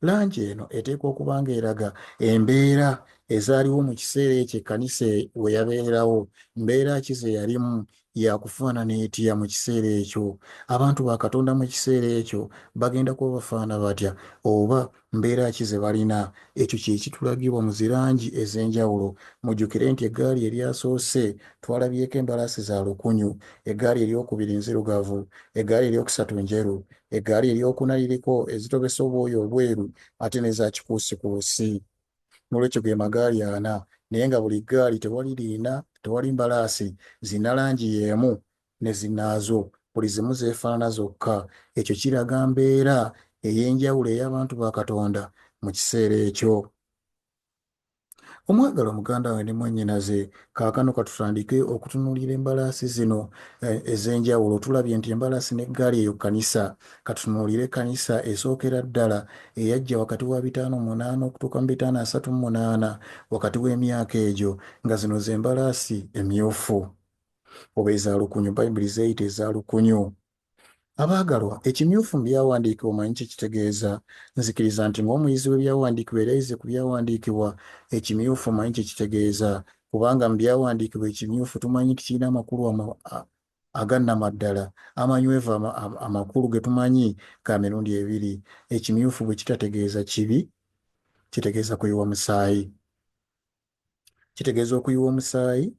Langi eno eteekwa okuba ng'eraga embeera ezaaliwo mu kiseera ekyo ekkanisa we yabeerawo, mbeera ki ze yalimu, yakufaanana etya mu kiseera ekyo, abantu ba Katonda mu kiseera ekyo bagenda kuba bafaana batya, oba mbeera ki ze balina. Ekyo kye kitulagibwa mu zirangi ez'enjawulo. Mujjukire nti eggaali eryasoose twalabyeko embalaasi za lukunyu, eggaali eryokubiri nzirugavu, eggaali eryokusatu njeru, eggaali eryokuna liriko ezitobesa obwoya obweru ate n'eza kikuusikuusi. N'olwekyo ge magaali ana, naye nga buli ggaali tewali mbalaasi zirina langi y'emu ne zinnaazo, buli zimu zeefaanana zokka. Ekyo kiraga mbeera ey'enjawulo ey'abantu ba Katonda mu kiseera ekyo. Omwagalwa muganda we ne mwannyinaze, kaakano katutandike okutunuulira embalaasi zino ez'enjawulo. Tulabye nti embalaasi n'eggaali eyo kkanisa. Katutunuulire ekkanisa esookera ddala eyajja wakati wa 580 okutuuka mu 538 wakati w'emyaka egyo, nga zino ze mbalaasi emmyufu oba eza lukunyu, bayibuli zeyita eza lukunyu. Abaagalwa, ekimyufu mu byawandiikibwa omanyi kye kitegeeza? Nzikiriza nti ng'omuyizi w'ebyawandiikibwa era ayize ku byawandiikibwa, ekimyufu omanyi kye kitegeeza, kubanga mu byawandiikibwa ekimyufu tumanyi nti kirina amakulu agannamaddala amanywevu, amakulu ge tumanyi ga mirundi ebiri. Ekimyufu bwe kitategeeza kibi, kitegeeza kuyiwa musaayi. Kitegeeza okuyiwa omusaayi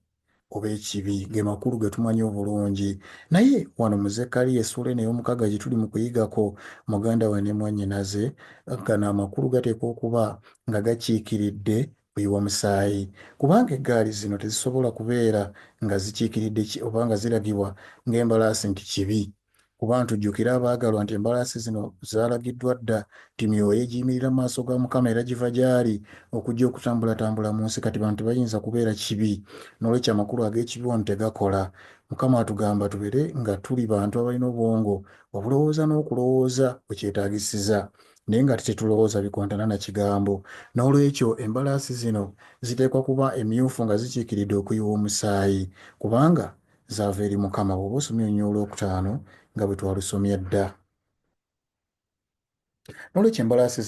oba ekibi, ge makulu ge tumanyi obulungi. Naye wano mu Zekkaliya essuula eno ey'omukaaga gye tuli mu kuyigako, muganda we ne mwannyinaze, gano amakulu gateekwa okuba nga gakiikiridde kuyiwa musaayi, kubanga eggaali zino tezisobola kubeera nga zikiikiridde oba nga ziragibwa ng'embalaasi nti kibi, kuba ntujjukira abaagalwa nti embalaasi zino zaalagiddwa dda nti myoyo egiyimirira mu maaso ga Mukama era giva gy'ali okujja okutambulatambula mu nsi, kati bantu bayinza kubeera kibi. N'olwekyo amakulu ag'ekibi wano tegakola. Mukama atugamba tubeere nga tuli bantu abalina obwongo obulowooza n'okulowooza bwe kyetaagisiza, naye nga tetulowooza bikontana na kigambo. N'olwekyo embalaasi zino ziteekwa kuba emmyufu nga zikiikiridde okuyiwa omusaayi, kubanga zaava eri Mukama. Bw'oba osomye Olunyoola olwokutaano nga bwe twalusomye dda. N'olwekyo embalaasi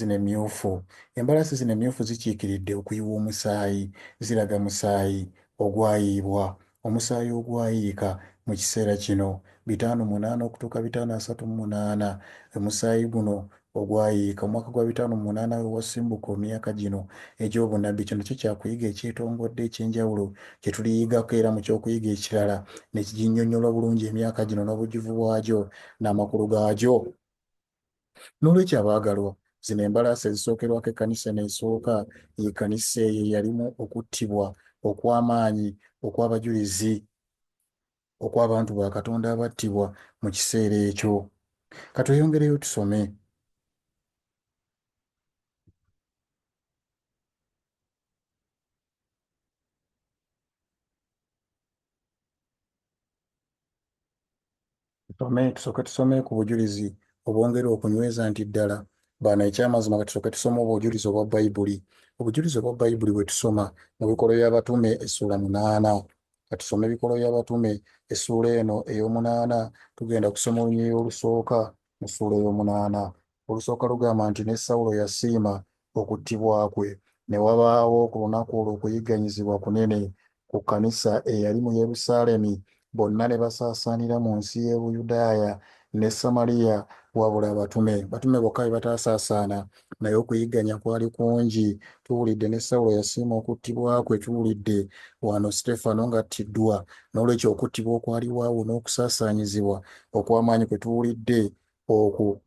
zino emmyufu zikiikiridde okuyiwa omusaayi, ziraga musaayi ogwayiibwa, omusaayi ogwayiika mu kiseera kino 580 okutuuka 538. Omusaayi guno ogwayiika omwaka gwa 580 we wasimbuka emyaka gino egy'obunnabbi. Kino kyo kyakuyiga ekyetongodde eky'enjawulo kye tuliyigako era mu kyokuyiga ekirala ne kiginnyonnyola bulungi emyaka gino n'obujjuvu bwagyo n'amakulu gaagyo. N'olwekyo abaagalwa, zino embalaasi ezisookerwako ekkanisa eno esooka, ye kkanisa eyo yalimu okuttibwa okw'amaanyi okw'abajulizi, okw'abantu ba Katonda abattibwa mu kiseera ekyo. Katweyongereyo tusome. Tusooke tusome ku bujulizi obwongera okunyweza nti ddala bano ekyamazima. Katusooke tusome obujulizi obwa Bayibuli. Obujulizi obwa Bayibuli bwe tusoma mu Bikolwa by'Abatume essuula 8. Katusome Ebikolwa by'Abatume essuula eno ey'omunaana, tugenda kusoma olunyiriri olusooka mu ssuula ey'omunaana. Olusooka lugamba nti ne Sawulo yasiima okuttibwa kwe, ne wabaawo ku lunaku olwo okuyigganyizibwa kunene ku kkanisa eyali mu Yerusaalemi. Bonna ne basaasaanira mu nsi y'e Buyudaaya ne Samaliya, wabula batume bokka be bataasaasaana, naye okuyigganya kwali kungi. Tuwulidde ne Sawulo yasiima okuttibwa kwe, tuwulidde wano Siteefano ng'attiddwa. N'olwekyo okuttibwa okwaliwo awo n'okusaasaanyizibwa okw'amaanyi kwe tuwulidde, okwo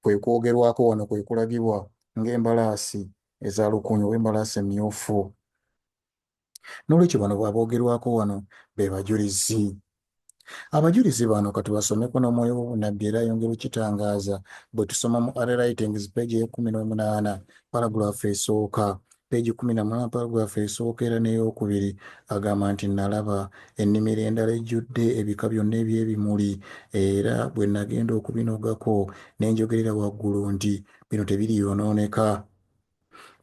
kwe kwogerwako wano, kwe kulagibwa ng'embalaasi eza lukunyu oba embalaasi emmyufu. N'olwekyo bano aboogerwako wano be bajulizi. Abajulizi bano katubasomeko n'omwoyo w'obunnabbi era ayongera okitangaaza bwe tusoma mu Early Writings peegi ey'e18 paragulaafu esooka, peegi 18 paragulaafu esooka era n'eyokubiri, agamba nti nalaba ennimiro endala ejjudde ebika byonna eby'ebimuli, era bwe nagenda okubinogako ne njogerera waggulu nti bino tebiriyonooneka.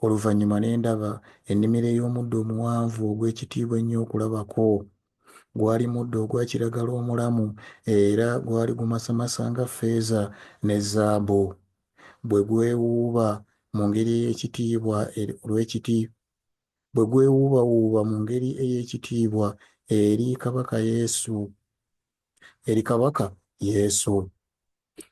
Oluvannyuma ne ndaba ennimiro ey'omuddo omuwanvu ogw'ekitiibwa ennyo okulabako. Gwali muddo ogwa kiragala omulamu era gwali gumasamasa nga ffeeza ne zaabu. Bwe gwewuuba mu ngeri ey'ekitiibwa bwe gwewuubawuuba mu ngeri ey'ekitiibwa eri kabaka Yesu.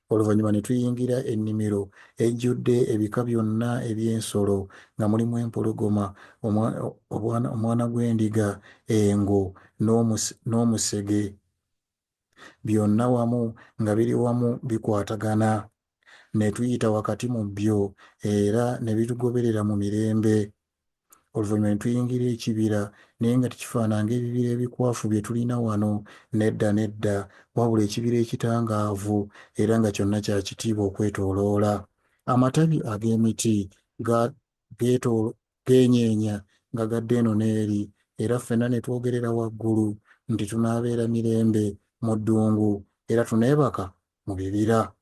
Oluvannyuma ne tuyingira ennimiro ejjudde ebika byonna eby'ensolo nga mulimu empologoma, omwana gw'endiga, engo n'omusege, byonna wamu nga biri wamu bikwatagana. Ne tuyita wakati mu byo era ne bitugoberera mu mirembe. Oluvannyuma ne tuyingira ekibira naye nga tekifaanana ng'ebibira ebikwafu bye tulina wano, nedda, wabula ekibira ekitangaavu era nga kyonna kya kitiibwa okwetooloola. Amatabi ag'emiti geenyeenya nga gadda eno n'eri, era ffenna ne twogerera waggulu nti tunaabeera mirembe mu ddungu era tuneebaka mu bibira.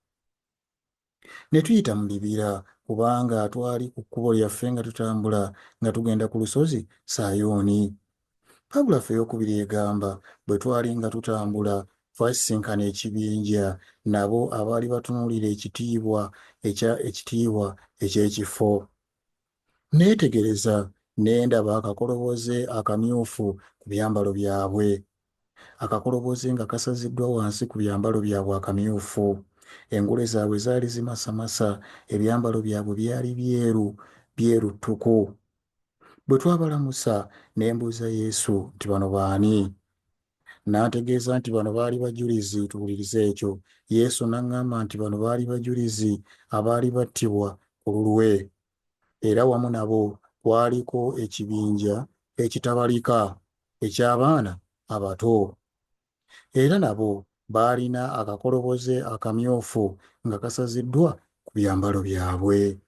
Ne tuyita mu bibira kubanga twali ku kkubo lyaffe nga tutambula nga tugenda ku lusozi Sayuuni. Pawulo affe ey'okubiri egamba bwe twali nga tutambula twasisinkana ekibinja nabo abaali batunuulira ekitiibwa eky'ekifo. Neetegereza ne ndaba akakoloboze akamyufu ku byambalo byabwe, akakoloboze nga kasaziddwa wansi ku byambalo byabwe akamyufu. Engule zaabwe zaali zimasamasa, ebyambalo byabwe byali byeru ttuku. Bwe twabalamusa ne mbuuza Yesu nti bano baani? N'antegeeza nti bano baali bajulizi. Tuwulirize ekyo. Yesu n'aŋŋamba nti bano baali bajulizi abaali battibwa ku lulwe, era wamu nabo kwaliko ekibinja ekitabalika eky'abaana abato, era nabo baalina akakoloboze akamyufu nga kasaziddwa ku byambalo byabwe.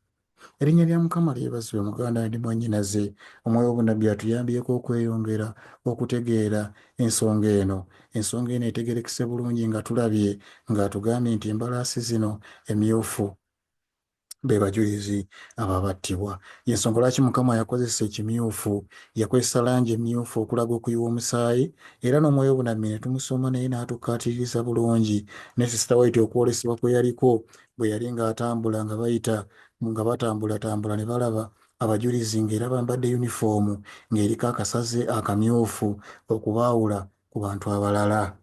Erinnya lya Mukama lyebazibwe. Muganda ndi mwannyinaze. Omwoyo w'obunnabbi atuyambyeko okweyongera okutegeera ensonga eno. Ensonga eno etegerekese bulungi nga tulabye ng'atugambye nti embalaasi zino emyufu be bajulizi ababattibwa. Y'ensonga lwaki Mukama yakozesa ekimyufu, yakozesa langi emmyufu okulaga okuyiwa omusaayi, era n'omwoyo w'obunnabbi ne tumusoma naye n'atukkaatiriza bulungi. Ne Sisita White okwolesebwa kwe yaliko bwe yali ng'atambula nga batambulatambula ne balaba abajulizi ng'era bambadde yunifoomu ng'eriko akasaze akamyufu okubaawula ku bantu abalala.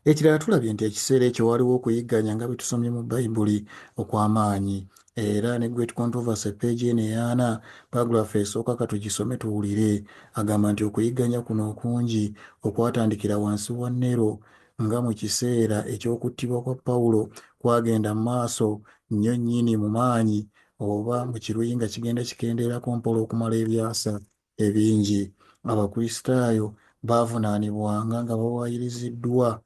Ekirala tulabye nti ekiseera ekyo waliwo okuyigganya nga bwe tusomye mu Bayibuli okw'amaanyi, era ne Great Controversy page eno eyaana paragulaafu esooka katugisome tuwulire. Agamba nti okuyigganya kuno okungi okwatandikira wansi wa Nero nga mu kiseera eky'okuttibwa kwa Pawulo kwagenda mu maaso nnyo nnyini mu maanyi, oba mu kiruyi nga kigenda kikendeerako mpola okumala ebyasa ebingi. Abakristaayo baavunaanibwanga nga bawaayiriziddwa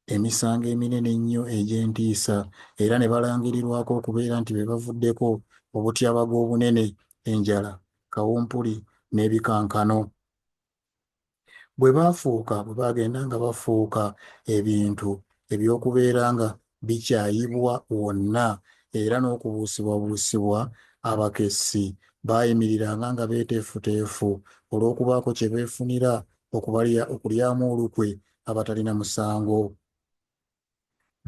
emisango eminene ennyo egy'entiisa, era ne balangirirwako okubeera nti be bavuddeko obutyabaga obunene, enjala, kawumpuli n'ebikankano. Bwe bagenda nga bafuuka ebintu eby'okubeera nga bikyayibwa wonna era n'okubuusibwabuusibwa, abakessi baayimiriranga nga beeteefuteefu olw'okubaako kye beefunira okulyamu olukwe abatalina musango.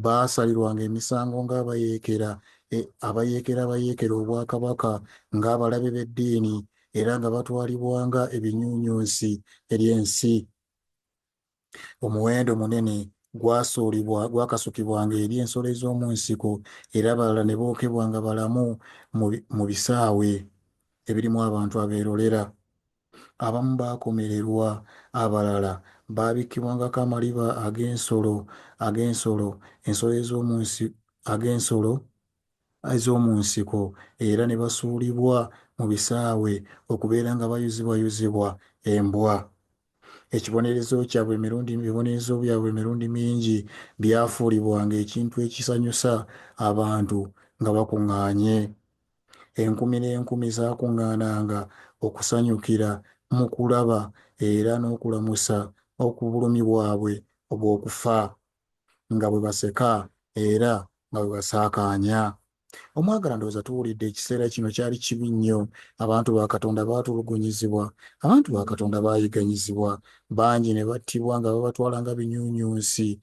Baasalirwanga emisango abayeekera Obwakabaka ng'abalabe b'eddiini, era nga batwalibwanga ebinyuunyuusi ery'ensi. Omuwendo munene gwakasukibwanga eri ensolo ez'omu nsiko, era abalala ne bookebwanga balamu mu bisaawe ebirimu abantu abeerolera. Abamu baakomererwa, abalala baabikkibwangako amaliba ag'ensolo ez'omu nsiko, era ne basuulibwa mu bisaawe okubeera nga bayuzibwayuzibwa embwa. Ekibonerezo byabwe emirundi mingi byafuulibwanga ekintu ekisanyusa abantu nga bakuŋŋaanye. Enkumi n'enkumi zaakuŋŋaananga okusanyukira mu kulaba era n'okulamusa obulumi bwabwe obw'okufa, nga bwe baseka era nga bwe basaakaanya. Omwagala, ndowooza tuwulidde ekiseera kino kyali kibi nnyo. Abantu ba Katonda baatulugunyizibwa, abantu ba Katonda baayiganyizibwa, bangi ne battibwa nga babatwala nga binyuunyuusi,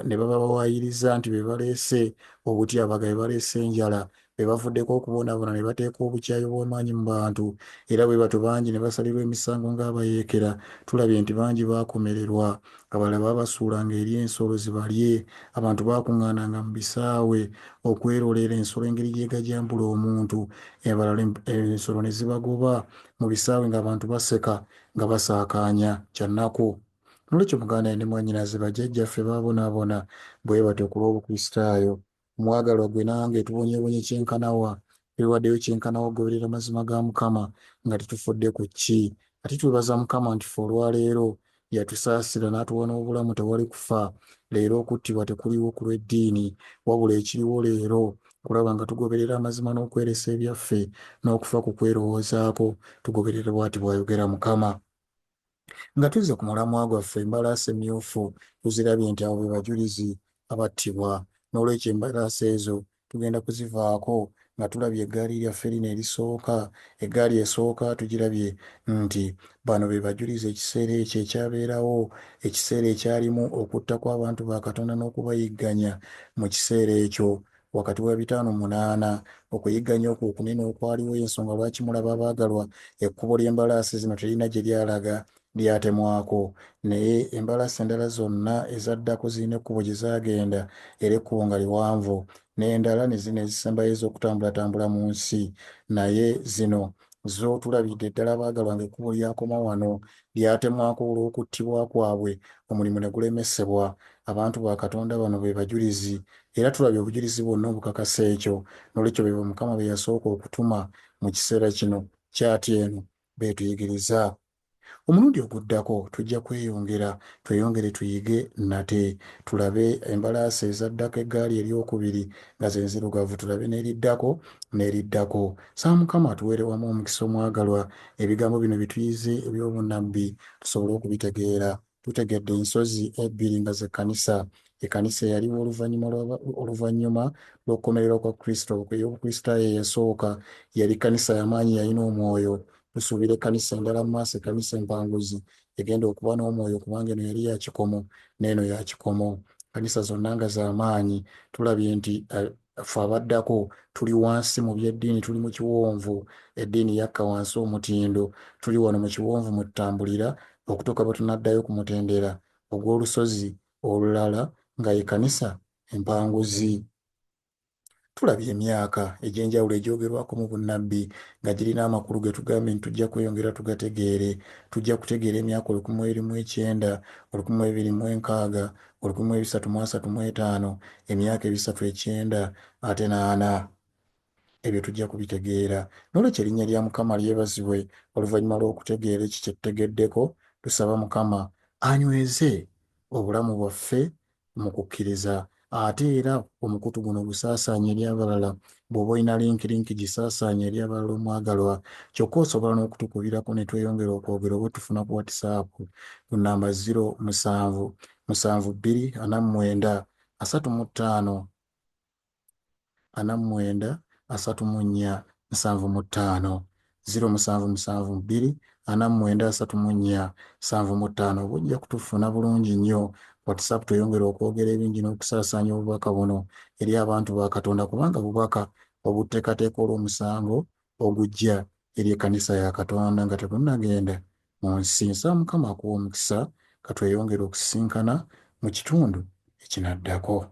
ne baba bawaayiriza nti be baleese obutyabaga, be baleese enjala be bavuddeko okubonaabona ne bateeka obukyayi bw'amaanyi mu bantu, era bwe batyo bangi ne basalirwa emisango ng'abayeekera. Tulabye nti bangi baakomererwa, abalala baabasuulanga eri ensolo zibalye, abantu baakuŋŋaananga mu bisaawe okwerolera ensolo engeri gy'egajambula omuntu, abalala ensolo ne zibagoba mu bisaawe ng'abantu baseka nga basaakaanya kyannaku. Nolwekyo muganda ne mwannyinaze bajjajjaffe baabonaabona bwe batyo ku lw'obukristaayo. Omwagalwa gwe nange tubonyeebonye kyenkanawa, twewaddeyo kyenkanawa okugoberera mazima ga Mukama nga tetufudde ku ki. Ate twebaza Mukama nti ffe olwaleero yatusaasira n'atuwa n'obulamu tewali kufa. Leero okuttibwa tekuliwo ku lw'eddiini, wabula ekiriwo leero kulaba nga tugoberera amazima n'okweresa ebyaffe n'okufa ku kwerowoozaako, tugoberera bw'ati bw'ayogera Mukama. Nga tuzze ku mulamwa gwaffe embalaasi emmyufu tuzirabye nti abo be bajulizi abattibwa. N'olwekyo embalaasi ezo tugenda kuzivaako nga tulabye eggaali lyaffe lino erisooka. Eggaali esooka tugirabye nti bano be bajulizi ekiseera ekyo ekyabeerawo, ekiseera ekyalimu okutta kw'abantu ba Katonda n'okubayigganya. Mu kiseera ekyo wakati wa 5-8 okuyigganya okwo okunene okwaliwo, ensonga lwaki mulaba abaagalwa ekkubo ly'embalaasi zino terina gye lyalaga, lyatemwako. Naye embalaasi endala zonna ezaddako zirina ekkubo gye zaagenda era ekkubo nga liwanvu, n'endala ne zino ezisembayo ez'okutambulatambula mu nsi, naye zino zo tulabidde ddala abaagalwa ng'ekkubo lyakoma wano, lyatemwako olw'okuttibwa kwabwe, omulimu ne gulemesebwa. Abantu ba Katonda bano be bajulizi, era tulabye obujulizi bwonna obukakasa ekyo. N'olwekyo be Mukama be yasooka okutuma mu kiseera kino ky'ati eno beetuyigiriza. Omulundi oguddako tujja tweyongere tuyige nate, tulabe embalaasi ezaddako eggaali eryokubiri nga ze nzirugavu, tulabe n'eriddako. Saa Mukama atuweere wamu omukisa omwagalwa, ebigambo bino bituyize eby'obunnabbi tusobole okubitegeera. Tutegedde ensozi ebbiri nga ze kkanisa. Ekkanisa eyaliwo oluvannyuma lw'okukomererwa kwa Kristo. Ey'obukristaayo eyasooka yali kkanisa y'amaanyi, yalina omwoyo. Tusuubira ekkanisa endala mu maaso, ekkanisa empanguzi egenda okuba n'omwoyo, kubanga eno yali ya kikomo n'eno ya kikomo. Kkanisa zonna nga z'amaanyi. Tulabye nti ffe abaddako tuli wansi mu by'eddiini, tuli mu kiwonvu, eddiini yakka wansi omutindo. Tuli wano mu kiwonvu mwe tutambulira okutuuka bwe tunaddayo ku mutendera ogw'olusozi olulala nga ye kkanisa empanguzi. Tulabye emyaka egy'enjawulo egyogerwako mu bunnabbi nga girina amakulu ge tugambye nti tujja kweyongera tugategeere. Tujja kutegeera emyaka 1209, 1206, 1335, emyaka 390 ate n'40. Ebyo tujja kubitegeera. N'olwekyo erinnya lya Mukama lyebazibwe. Oluvannyuma lw'okutegeera ekyo kye tutegeddeko, tusaba Mukama anyweze obulamu bwaffe mu kukkiriza, ate era omukutu guno gusaasaanye eri abalala. Bw'oba olina linki gisaasaanye eri abalala omwagalwa. Kyokka osobola n'okutukubirako ne tweyongera okwogera oba tufuna ku WhatsApp ku nnamba 0772493475. 0772493475. Oba ojja kutufuna bulungi nnyo WhatsApp, tweyongera okwogera ebingi n'okusaasaanya obubaka buno eri abantu ba Katonda, kubanga bubaka obuteekateeka olw'omusango ogujja eri ekkanisa ya Katonda nga tebunnagenda mu nsi. Nsaba Mukama akuwa omukisa, ka tweyongere okusisinkana mu kitundu ekinaddako.